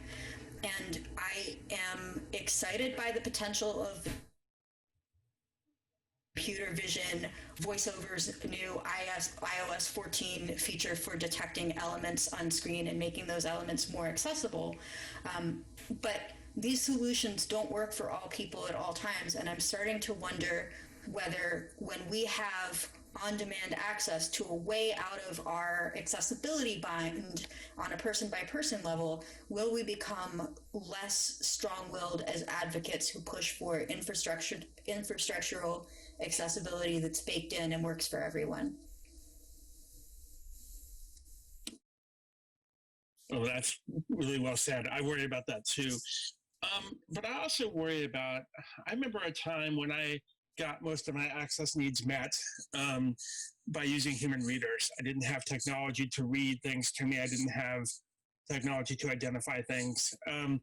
And I am excited by the potential of computer vision, VoiceOver's new iOS 14 feature for detecting elements on screen and making those elements more accessible. But these solutions don't work for all people at all times. And I'm starting to wonder whether when we have on-demand access to a way out of our accessibility bind on a person-by-person level, will we become less strong-willed as advocates who push for infrastructural accessibility that's baked in and works for everyone? Oh, that's really well said. I worry about that too. But I also worry about, I remember a time when I got most of my access needs met by using human readers. I didn't have technology to read things to me. I didn't have technology to identify things. And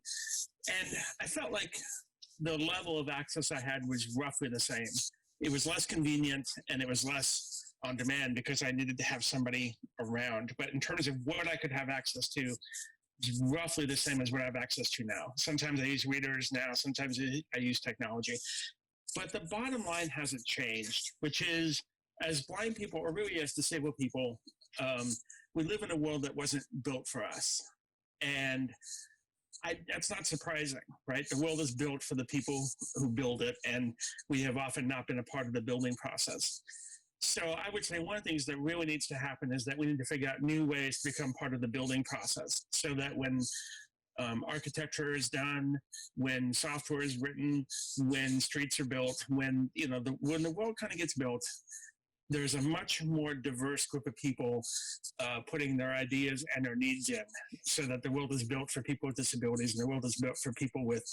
I felt like the level of access I had was roughly the same. It was less convenient and it was less on demand because I needed to have somebody around. But in terms of what I could have access to, it's roughly the same as what I have access to now. Sometimes I use readers now, sometimes I use technology. But the bottom line hasn't changed, which is, as blind people, or really as disabled people, we live in a world that wasn't built for us. And that's not surprising, right? The world is built for the people who build it, and we have often not been a part of the building process. So I would say one of the things that really needs to happen is that we need to figure out new ways to become part of the building process, so that when architecture is done, when software is written, when streets are built, when the world kind of gets built, there's a much more diverse group of people putting their ideas and their needs in, so that the world is built for people with disabilities, and the world is built for people with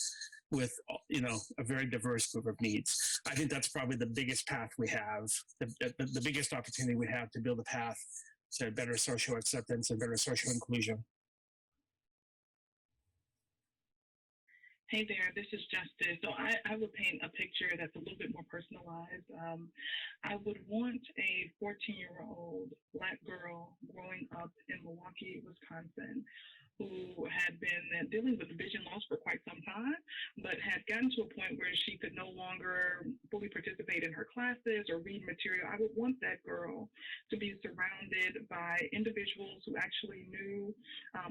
a very diverse group of needs. I think that's probably the biggest path we have, the biggest opportunity we have to build a path to better social acceptance and better social inclusion. Hey there, this is Justice. So I would paint a picture that's a little bit more personalized. I would want a 14-year-old Black girl growing up in Milwaukee, Wisconsin, who had been dealing with vision loss for quite some time, but had gotten to a point where she could no longer fully participate in her classes or read material. I would want that girl to be surrounded by individuals who actually knew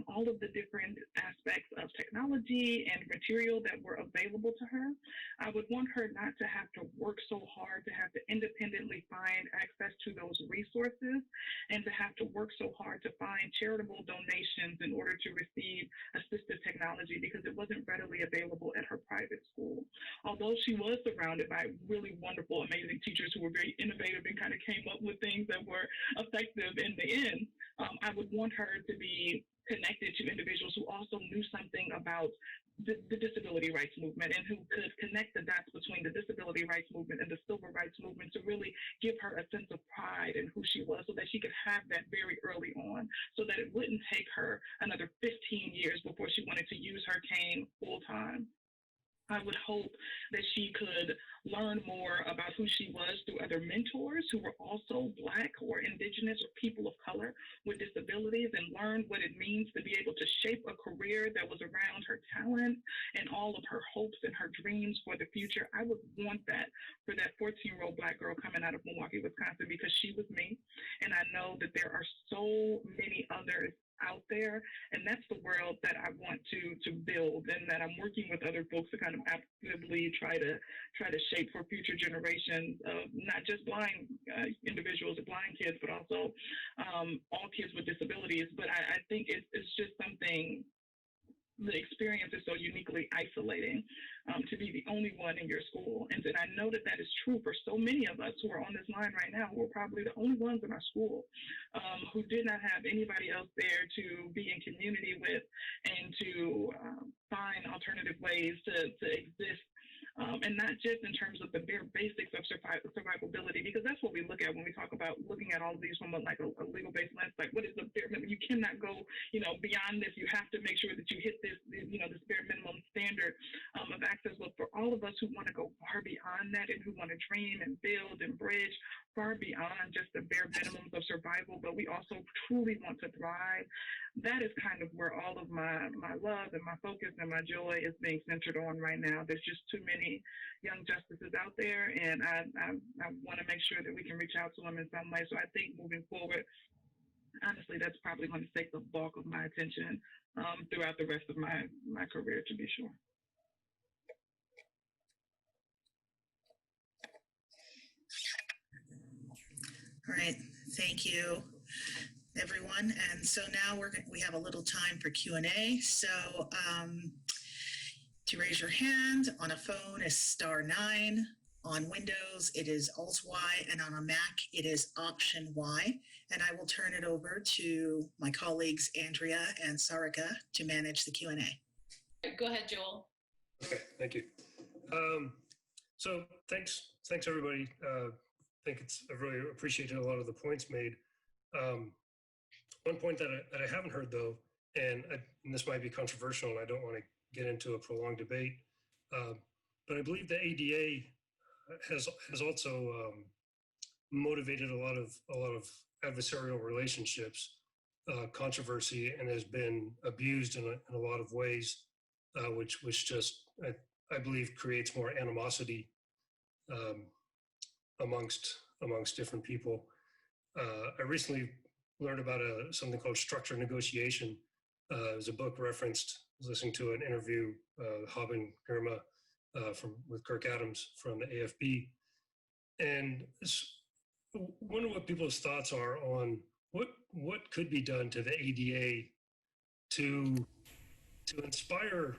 all of the different aspects of technology and material that were available to her. I would want her not to have to work so hard, to have to independently find access to those resources, and to have to work so hard to find charitable donations in order to receive assistive technology, because it wasn't readily available at her private school. Although she was surrounded by really wonderful, amazing teachers who were very innovative and kind of came up with things that were effective in the end, I would want her to be connected to individuals who also knew something about the disability rights movement, and who could connect the dots between the disability rights movement and the civil rights movement to really give her a sense of pride in who she was, so that she could have that very early on, so that it wouldn't take her another 15 years before she wanted to use her cane full time. I would hope that she could learn more about who she was through other mentors who were also Black or Indigenous or people of color with disabilities, and learn what it means to be able to shape a career that was around her talent and all of her hopes and her dreams for the future. I would want that for that 14-year-old Black girl coming out of Milwaukee, Wisconsin, because she was me. And I know that there are so many others out there, and that's the world that I want to build, and that I'm working with other folks to kind of actively try to shape for future generations of not just blind individuals or blind kids, but also all kids with disabilities. But I think it's just something. The experience is so uniquely isolating to be the only one in your school. And I know that that is true for so many of us who are on this line right now, who are probably the only ones in our school who did not have anybody else there to be in community with and to find alternative ways to exist. And not just in terms of the bare basics of survivability, because that's what we look at when we talk about looking at all of these from a legal-based lens. Like, what is the bare minimum? You cannot go, beyond this. You have to make sure that you hit this, this bare minimum standard of access. But for all of us who want to go far beyond that and who want to dream and build and bridge far beyond just the bare minimums of survival, but we also truly want to thrive, that is kind of where all of my love and my focus and my joy is being centered on right now. There's just too many young justices out there, and I want to make sure that we can reach out to them in some way. So I think moving forward, honestly, that's probably going to take the bulk of my attention throughout the rest of my career, to be sure. All right, thank you, everyone. And so now we have a little time for Q&A. So to raise your hand on a phone is *9. On Windows, it is Alt-Y, and on a Mac, it is Option-Y. And I will turn it over to my colleagues, Andrea and Sarika, to manage the Q&A. Go ahead, Joel. Okay, thank you. So thanks everybody. I think I really appreciated a lot of the points made. One point that I haven't heard though, and this might be controversial, and I don't want to get into a prolonged debate, but I believe the ADA has also motivated a lot of adversarial relationships, controversy, and has been abused in a lot of ways, which just I believe creates more animosity amongst different people. I recently learned about something called structured negotiation. It was a book referenced. I was listening to an interview, Haben Girma with Kirk Adams from the AFB, and wonder what people's thoughts are on what could be done to the ADA to inspire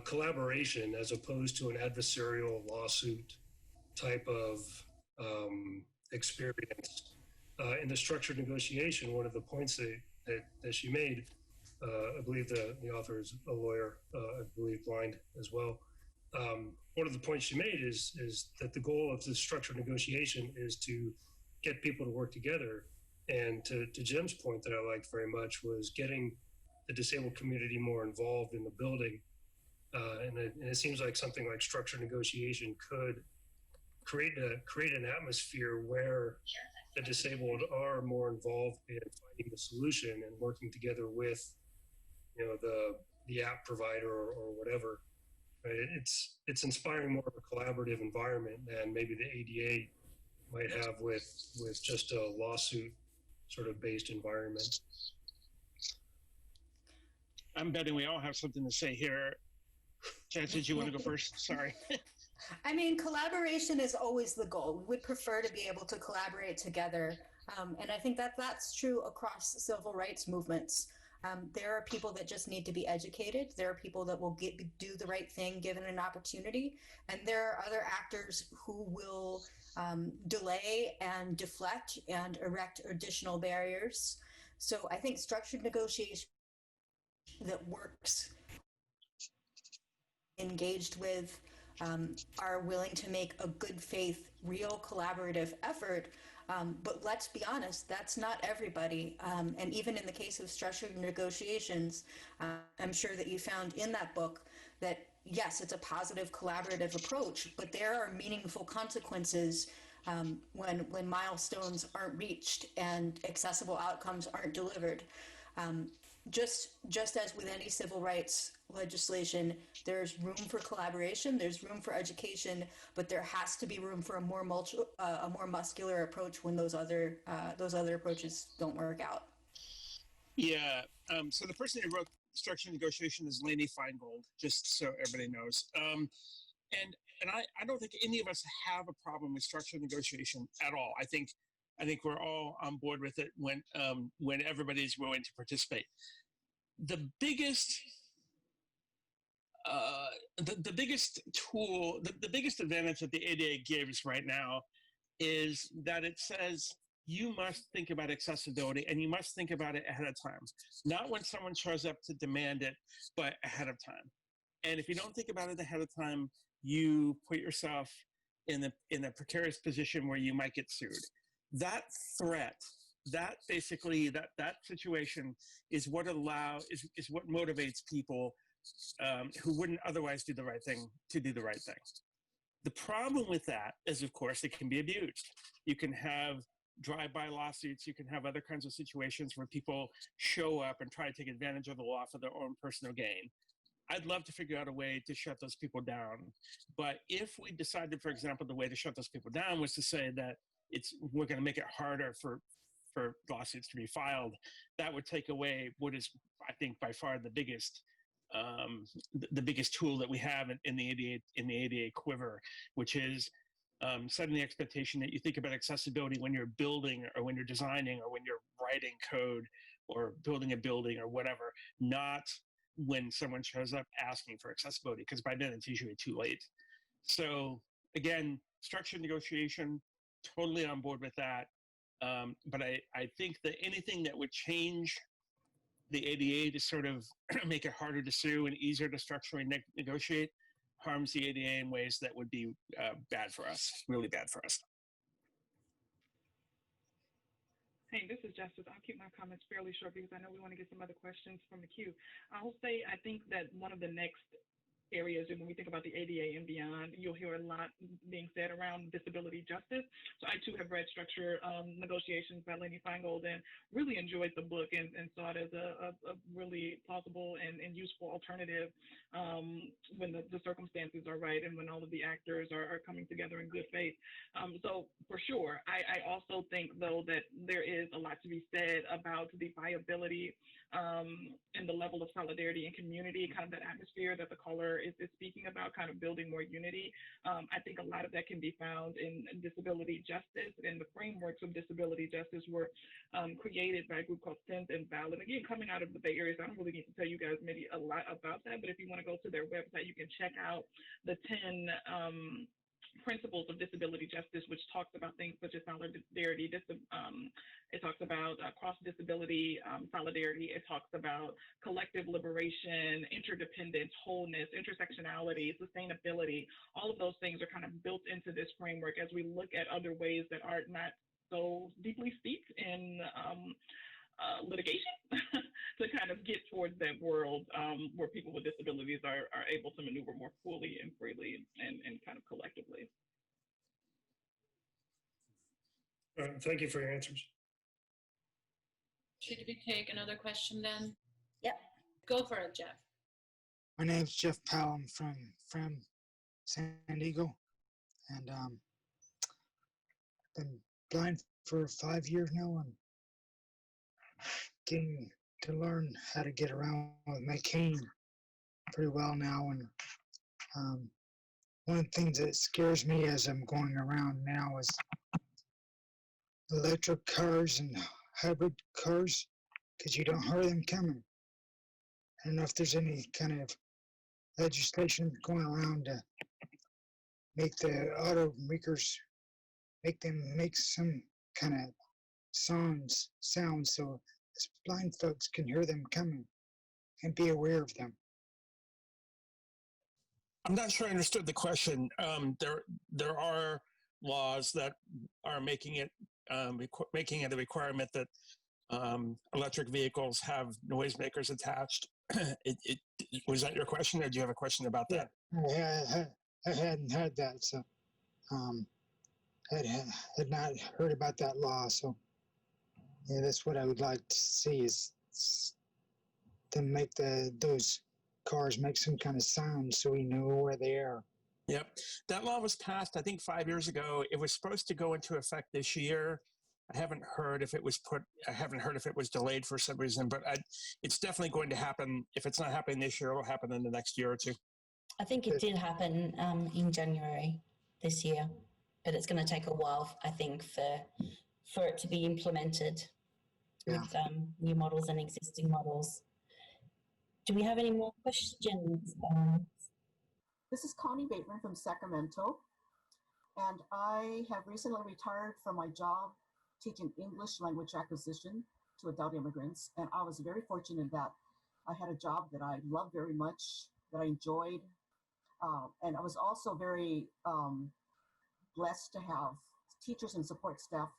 collaboration as opposed to an adversarial lawsuit type of experience. In the structured negotiation, one of the points that she made, I believe the author is a lawyer, I believe blind as well. One of the points she made is that the goal of the structured negotiation is to get people to work together. And to Jim's point that I liked very much was getting the disabled community more involved in the building. And it seems like something like structured negotiation could create an atmosphere where the disabled are more involved in finding the solution and working together with, the app provider or whatever. Right? It's inspiring more of a collaborative environment than maybe the ADA might have with just a lawsuit sort of based environment. I'm betting we all have something to say here. Chancey, did you want to go first? Sorry. I mean, collaboration is always the goal. We would prefer to be able to collaborate together. And I think that's true across civil rights movements. There are people that just need to be educated. There are people that will do the right thing given an opportunity. And there are other actors who will delay and deflect and erect additional barriers. So I think structured negotiation that works engaged with, are willing to make a good faith, real collaborative effort. But let's be honest, that's not everybody. And even in the case of structured negotiations, I'm sure that you found in that book that yes, it's a positive collaborative approach, but there are meaningful consequences when milestones aren't reached and accessible outcomes aren't delivered. Just as with any civil rights legislation, there's room for collaboration, there's room for education, but there has to be room for a more muscular approach when those other approaches don't work out. Yeah. So the person who wrote structured negotiation is Lainey Feingold, just so everybody knows. And I don't think any of us have a problem with structured negotiation at all. I think we're all on board with it when everybody's willing to participate. The biggest the biggest tool, the biggest advantage that the ADA gives right now is that it says you must think about accessibility and you must think about it ahead of time, not when someone shows up to demand it, but ahead of time. And if you don't think about it ahead of time, you put yourself in a precarious position where you might get sued. That threat, that basically that situation is what is what motivates people who wouldn't otherwise do the right thing to do the right thing. The problem with that is, of course, it can be abused. You can have drive-by lawsuits. You can have other kinds of situations where people show up and try to take advantage of the law for their own personal gain. I'd love to figure out a way to shut those people down. But if we decided, for example, the way to shut those people down was to say that we're going to make it harder for lawsuits to be filed, that would take away what is, I think, by far the biggest tool that we have in the ADA quiver, which is setting the expectation that you think about accessibility when you're building or when you're designing or when you're writing code or building a building or whatever, not when someone shows up asking for accessibility, because by then it's usually too late. So again, structured negotiation, totally on board with that. But I think that anything that would change the ADA to sort of make it harder to sue and easier to structurally negotiate harms the ADA in ways that would be bad for us, really bad for us. Hey, this is Justice. I'll keep my comments fairly short because I know we want to get some other questions from the queue. I'll say I think that one of the next areas, and when we think about the ADA and beyond, you'll hear a lot being said around disability justice. So I too have read Structure Negotiations by Lainey Feingold and really enjoyed the book and saw it as a really plausible and useful alternative when the circumstances are right and when all of the actors are coming together in good faith. So for sure, I also think though that there is a lot to be said about the viability and the level of solidarity and community, kind of that atmosphere that the caller is speaking about, kind of building more unity. I think a lot of that can be found in disability justice, and the frameworks of disability justice were created by a group called Sense and Valid. Again, coming out of the Bay Area, so I don't really need to tell you guys maybe a lot about that, but if you want to go to their website, you can check out the 10 principles of disability justice, which talks about things such as solidarity. It talks about cross-disability solidarity. It talks about collective liberation, interdependence, wholeness, intersectionality, sustainability. All of those things are kind of built into this framework as we look at other ways that are not so deeply steeped in litigation to kind of get towards that world where people with disabilities are able to maneuver more fully and freely and kind of collectively. Thank you for your answers. Should we take another question then? Yep. Go for it, Jeff. My name's Jeff Powell. I'm from San Diego, and been blind for 5 years now. I'm getting to learn how to get around with my cane pretty well now. And one of the things that scares me as I'm going around now is electric cars and hybrid cars, because you don't hear them coming. I don't know if there's any kind of legislation going around to make the automakers make some kind of sounds so us blind folks can hear them coming and be aware of them. I'm not sure I understood the question. There are laws that are making it a requirement that electric vehicles have noisemakers attached. Was that your question, or do you have a question about that? Yeah, I hadn't heard that, so had not heard about that law. So yeah, that's what I would like to see is to make those cars make some kind of sound so we know where they are. Yep, that law was passed, I think, 5 years ago. It was supposed to go into effect this year. I haven't heard if it was delayed for some reason, but it's definitely going to happen. If it's not happening this year, it'll happen in the next year or two. I think it did happen in January this year, but it's going to take a while, I think, for it to be implemented with new models and existing models. Do we have any more questions? This is Connie Bateman from Sacramento, and I have recently retired from my job teaching English language acquisition to adult immigrants, and I was very fortunate that I had a job that I loved very much, that I enjoyed, and I was also very blessed to have teachers and support staff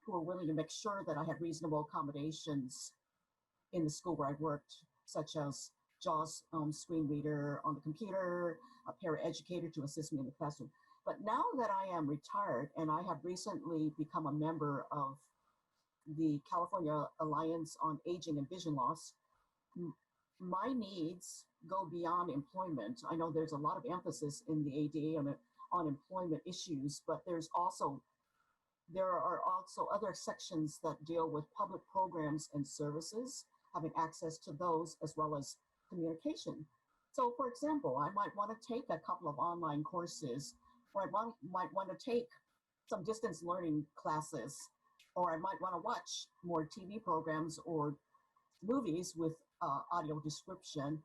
who were willing to make sure that I had reasonable accommodations in the school where I worked, such as JAWS screen reader on the computer, a paraeducator to assist me in the classroom. But now that I am retired and I have recently become a member of the California Alliance on Aging and Vision Loss, my needs go beyond employment. I know there's a lot of emphasis in the ADA on employment issues, but there are also other sections that deal with public programs and services, having access to those as well as communication. So for example, I might want to take a couple of online courses, or I might want to take some distance learning classes, or I might want to watch more TV programs or movies with audio description.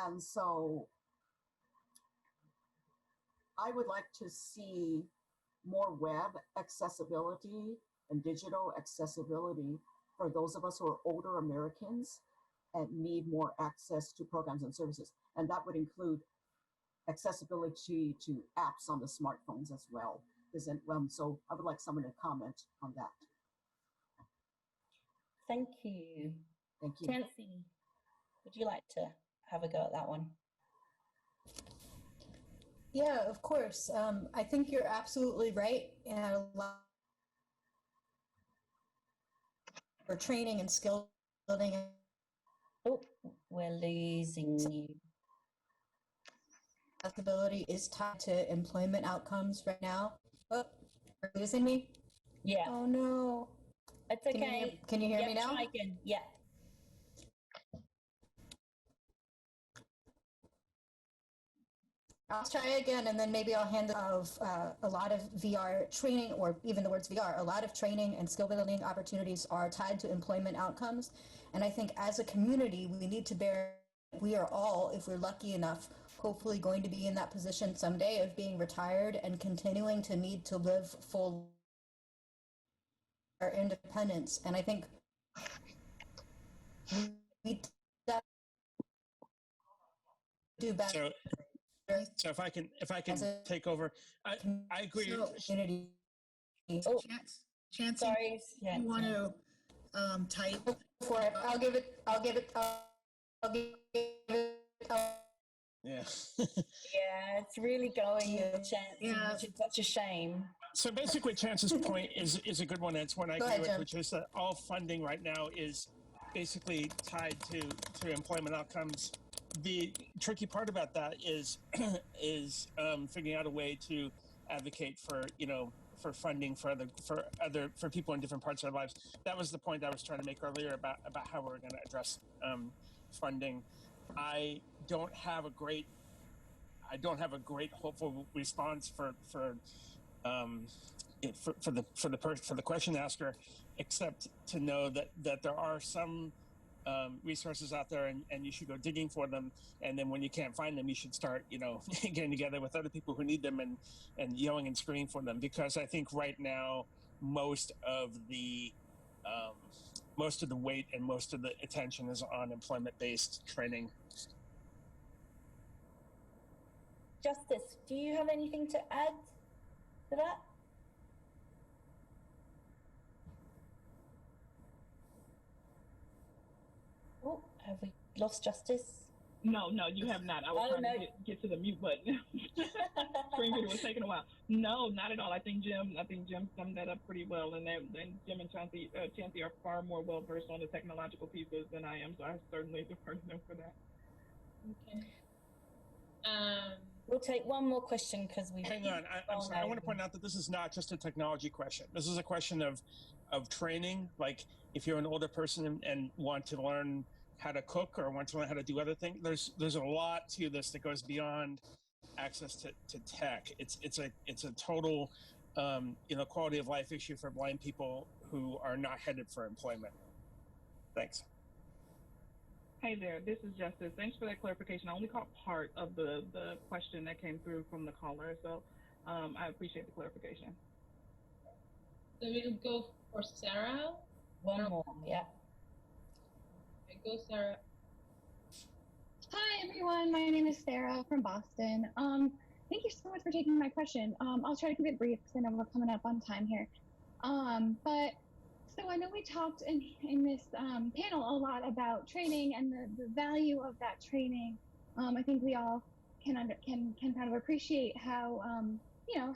And so I would like to see more web accessibility and digital accessibility for those of us who are older Americans and need more access to programs and services. And that would include accessibility to apps on the smartphones as well. So I would like someone to comment on that. Thank you. Thank you. Chancey, would you like to have a go at that one? Yeah, of course. I think you're absolutely right. And a lot for training and skill building. Oh, we're losing you. Accessibility is tied to employment outcomes right now. Oh, are you losing me? Yeah. Oh no. It's okay. Can you hear me now? Try again. Yeah. I'll try again, and then maybe I'll hand of a lot of VR training, or even the words VR, a lot of training and skill building opportunities are tied to employment outcomes. And I think as a community, we need to we are all, if we're lucky enough, hopefully going to be in that position someday of being retired and continuing to need to live full our independence. And I think we do better. So if I can take over, I agree. Community. Oh, Chancey, sorry. You want to type? For it. I'll give it. Yeah. Yeah, it's really going, Chance. Yeah. Which is such a shame. So basically, Chance's point is a good one. It's one I agree with, which is that all funding right now is basically tied to employment outcomes. The tricky part about that is figuring out a way to advocate for funding for people in different parts of their lives. That was the point I was trying to make earlier about how we're going to address funding. I don't have a great hopeful response for the question asker, except to know that there are some resources out there, and you should go digging for them. And then when you can't find them, you should start, getting together with other people who need them and yelling and screaming for them. Because I think right now, most of the weight and most of the attention is on employment-based training. Justice, do you have anything to add to that? Oh, have we lost Justice? No, you have not. I was trying to get to the mute button. Screen video was taking a while. No, not at all. I think Jim summed that up pretty well, and Jim and Chancey are far more well versed on the technological pieces than I am, so I certainly defer to them for that. Okay. We'll take one more question because we. Hang on, I'm sorry. I want to point out that this is not just a technology question. This is a question of training. Like if you're an older person and want to learn how to cook or want to learn how to do other things, there's a lot to this that goes beyond access to tech. It's a total quality of life issue for blind people who are not headed for employment. Thanks. Hey there, this is Justice. Thanks for that clarification. I only caught part of the question that came through from the caller, so I appreciate the clarification. So we'll go for Sarah. One more, yeah. Okay, go Sarah. Hi everyone, my name is Sarah from Boston. Thank you so much for taking my question. I'll try to keep it brief because I know we're coming up on time here. So I know we talked in this panel a lot about training and the value of that training. I think we all can kind of appreciate how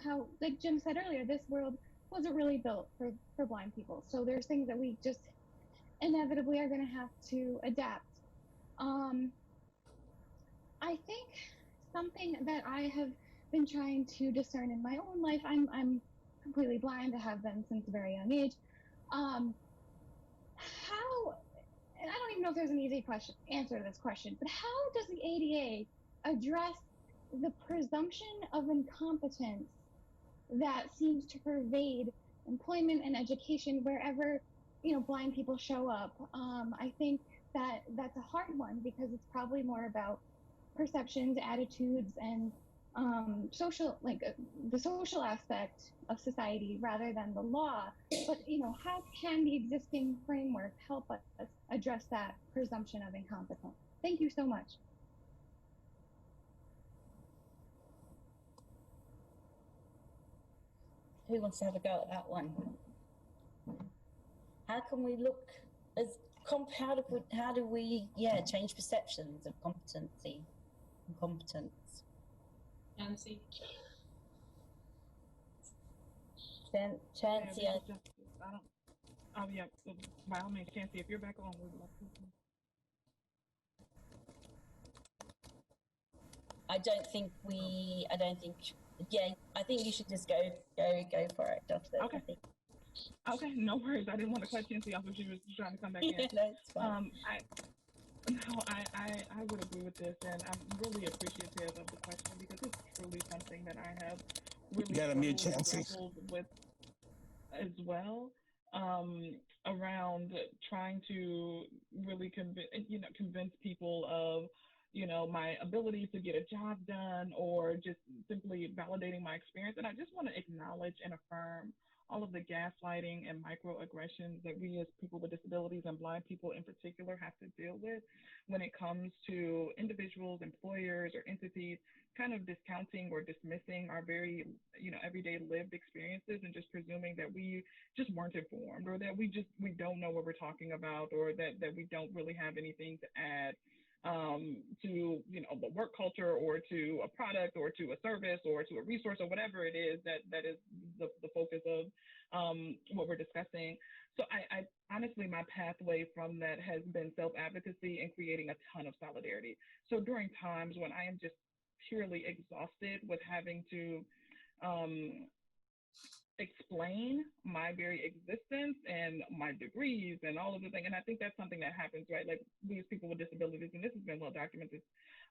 how, like Jim said earlier, this world wasn't really built for blind people. So there's things that we just inevitably are going to have to adapt. I think something that I have been trying to discern in my own life, I'm completely blind. I have been since a very young age. How, and I don't even know if there's an easy answer to this question, but how does the ADA address the presumption of incompetence that seems to pervade employment and education wherever blind people show up? I think that's a hard one because it's probably more about perceptions, attitudes, and social, the social aspect of society rather than the law. But how can the existing framework help us address that presumption of incompetence? Thank you so much. Who wants to have a go at that one? How can we look as how do we change perceptions of incompetence? Chancey. Chancey. By all means, Chancey, if you're back on, we'd love to. I think you should just go for it, Doctor. Okay. Okay, no worries. I didn't want to cut Chancey off if she was trying to come back in. No, it's fine. I would agree with this, and I'm really appreciative of the question because it's truly something that I have really grappled with as well, around trying to really convince people of my ability to get a job done, or just simply validating my experience. And I just want to acknowledge and affirm all of the gaslighting and microaggressions that we as people with disabilities and blind people in particular have to deal with when it comes to individuals, employers, or entities kind of discounting or dismissing our very, everyday lived experiences and just presuming that we just weren't informed, or that we don't know what we're talking about, or that we don't really have anything to add to the work culture, or to a product, or to a service, or to a resource, or whatever it is that is the focus of what we're discussing. So I honestly, my pathway from that has been self-advocacy and creating a ton of solidarity. So during times when I am just purely exhausted with having to explain my very existence and my degrees and all of the things. And I think that's something that happens, right? Like we as people with disabilities, and this has been well documented,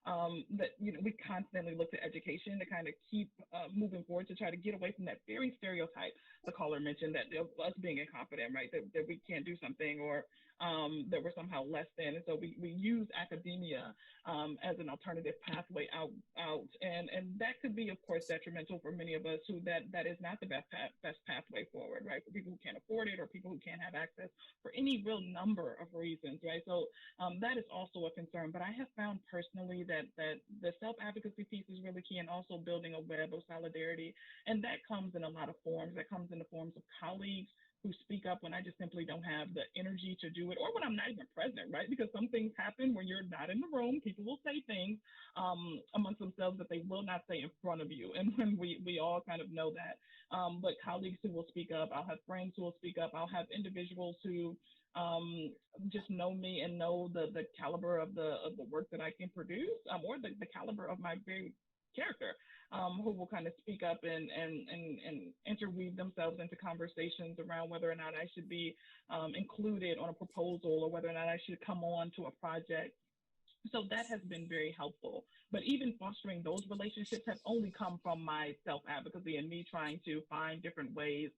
that, we constantly look to education to kind of keep moving forward, to try to get away from that very stereotype the caller mentioned, that of us being incompetent, right? That we can't do something, or that we're somehow less than. And so we use academia as an alternative pathway out. And that could be, of course, detrimental for many of us who that is not the best path best pathway forward, right? For people who can't afford it or people who can't have access for any real number of reasons, right? So that is also a concern. But I have found personally that the self-advocacy piece is really key, and also building a web of solidarity. And that comes in a lot of forms. That comes in the forms of colleagues who speak up when I just simply don't have the energy to do it, or when I'm not even present, right? Because some things happen when you're not in the room. People will say things amongst themselves that they will not say in front of you. And when we all kind of know that. But colleagues who will speak up, I'll have friends who will speak up, I'll have individuals who just know me and know the caliber of the work that I can produce, or the caliber of my very character, who will kind of speak up and interweave themselves into conversations around whether or not I should be included on a proposal, or whether or not I should come on to a project. So that has been very helpful. But even fostering those relationships have only come from my self-advocacy and me trying to find different ways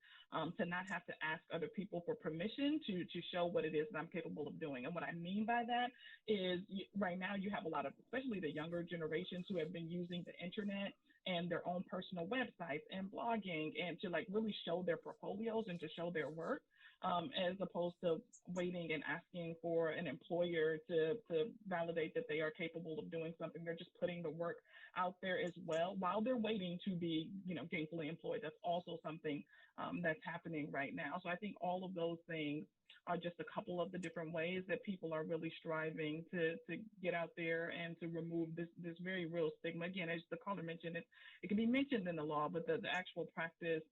to not have to ask other people for permission to show what it is that I'm capable of doing. And what I mean by that is right now you have a lot of, especially the younger generations, who have been using the internet and their own personal websites and blogging, and to like really show their portfolios and to show their work. As opposed to waiting and asking for an employer to validate that they are capable of doing something. They're just putting the work out there as well while they're waiting to be, gainfully employed. That's also something that's happening right now. So I think all of those things are just a couple of the different ways that people are really striving to get out there and to remove this very real stigma. Again, as the caller mentioned, it can be mentioned in the law, but the actual practice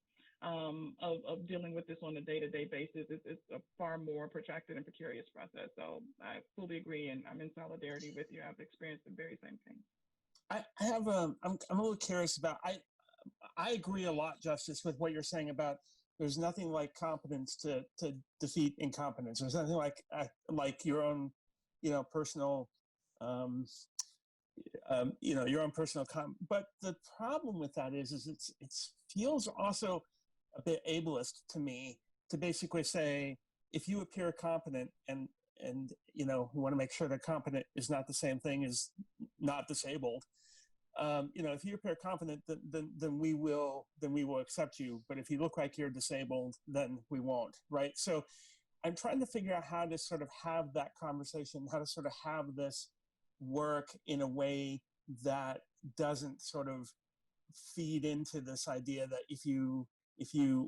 of dealing with this on a day-to-day basis is a far more protracted and precarious process. So I fully agree, and I'm in solidarity with you. I've experienced the very same thing. I have I'm a little curious about, I agree a lot, Justice, with what you're saying about there's nothing like competence to defeat incompetence. There's nothing like your own, personal, your own personal but the problem with that is it feels also a bit ableist to me to basically say, if you appear competent and we want to make sure that competent is not the same thing as not disabled. If you appear competent, then we will accept you. But if you look like you're disabled, then we won't, right? So I'm trying to figure out how to sort of have that conversation, how to sort of have this work in a way that doesn't sort of feed into this idea that if you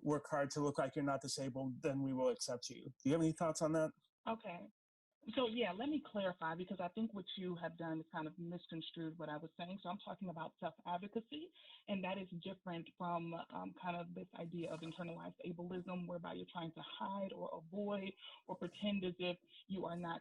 work hard to look like you're not disabled, then we will accept you. Do you have any thoughts on that? Okay. So yeah, let me clarify, because I think what you have done is kind of misconstrued what I was saying. So I'm talking about self-advocacy, and that is different from kind of this idea of internalized ableism, whereby you're trying to hide or avoid or pretend as if you are not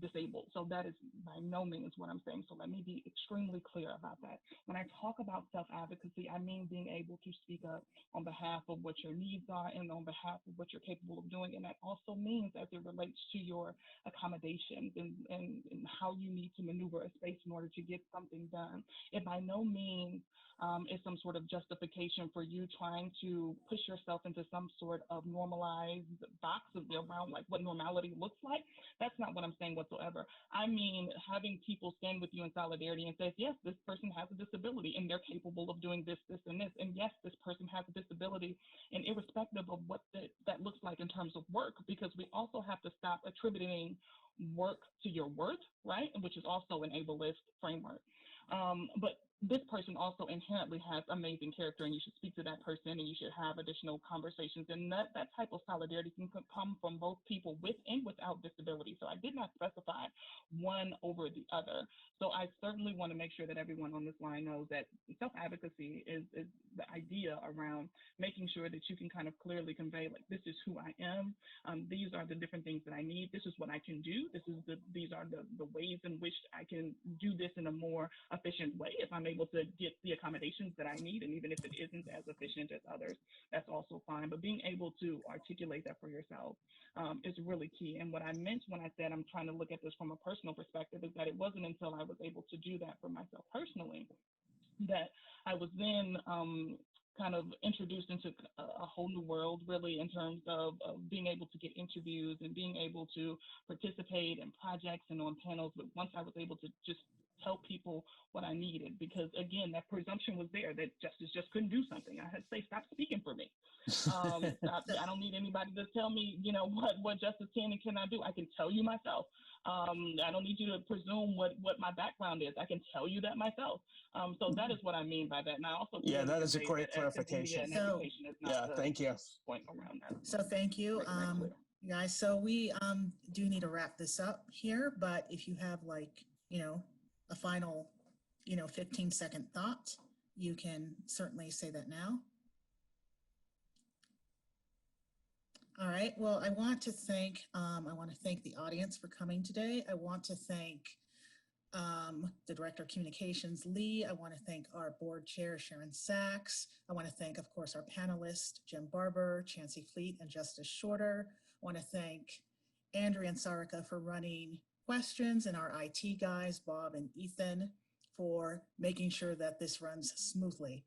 disabled. So that is by no means what I'm saying. So let me be extremely clear about that. When I talk about self-advocacy, I mean being able to speak up on behalf of what your needs are and on behalf of what you're capable of doing. And that also means as it relates to your accommodations and how you need to maneuver a space in order to get something done. It by no means is some sort of justification for you trying to push yourself into some sort of normalized box around like what normality looks like. That's not what I'm saying whatsoever. I mean, having people stand with you in solidarity and say, yes, this person has a disability and they're capable of doing this, this, and this. And yes, this person has a disability, and irrespective of what that looks like in terms of work, because we also have to stop attributing work to your worth, right? Which is also an ableist framework. But this person also inherently has amazing character, and you should speak to that person and you should have additional conversations. And that type of solidarity can come from both people with and without disability. So I did not specify one over the other. So I certainly want to make sure that everyone on this line knows that self-advocacy is the idea around making sure that you can kind of clearly convey, like, this is who I am. These are the different things that I need. This is what I can do. These are the ways in which I can do this in a more efficient way if I'm able to get the accommodations that I need. And even if it isn't as efficient as others, that's also fine. But being able to articulate that for yourself is really key. And what I meant when I said I'm trying to look at this from a personal perspective is that it wasn't until I was able to do that for myself personally that I was then kind of introduced into a whole new world, really, in terms of being able to get interviews and being able to participate in projects and on panels. But once I was able to just tell people what I needed, because again, that presumption was there that justice just couldn't do something. I had to say, stop speaking for me. I don't need anybody to tell me, you know, what justice can and cannot do. I can tell you myself. I don't need you to presume what my background is. I can tell you that myself. So that is what I mean by that. And I also that is a great clarification. Education is not thank you. Point around that. So thank you, you guys. So we do need to wrap this up here, but if you have like, you know, a final, you know, 15-second thought, you can certainly say that now. All right. Well, I want to thank the audience for coming today. I want to thank the Director of Communications, Lee. I want to thank our board chair, Sharon Sachs. I want to thank, of course, our panelists, Jim Barbour, Chancey Fleet, and Justice Shorter. I want to thank Andrea and Sarika for running questions, and our IT guys, Bob and Ethan, for making sure that this runs smoothly.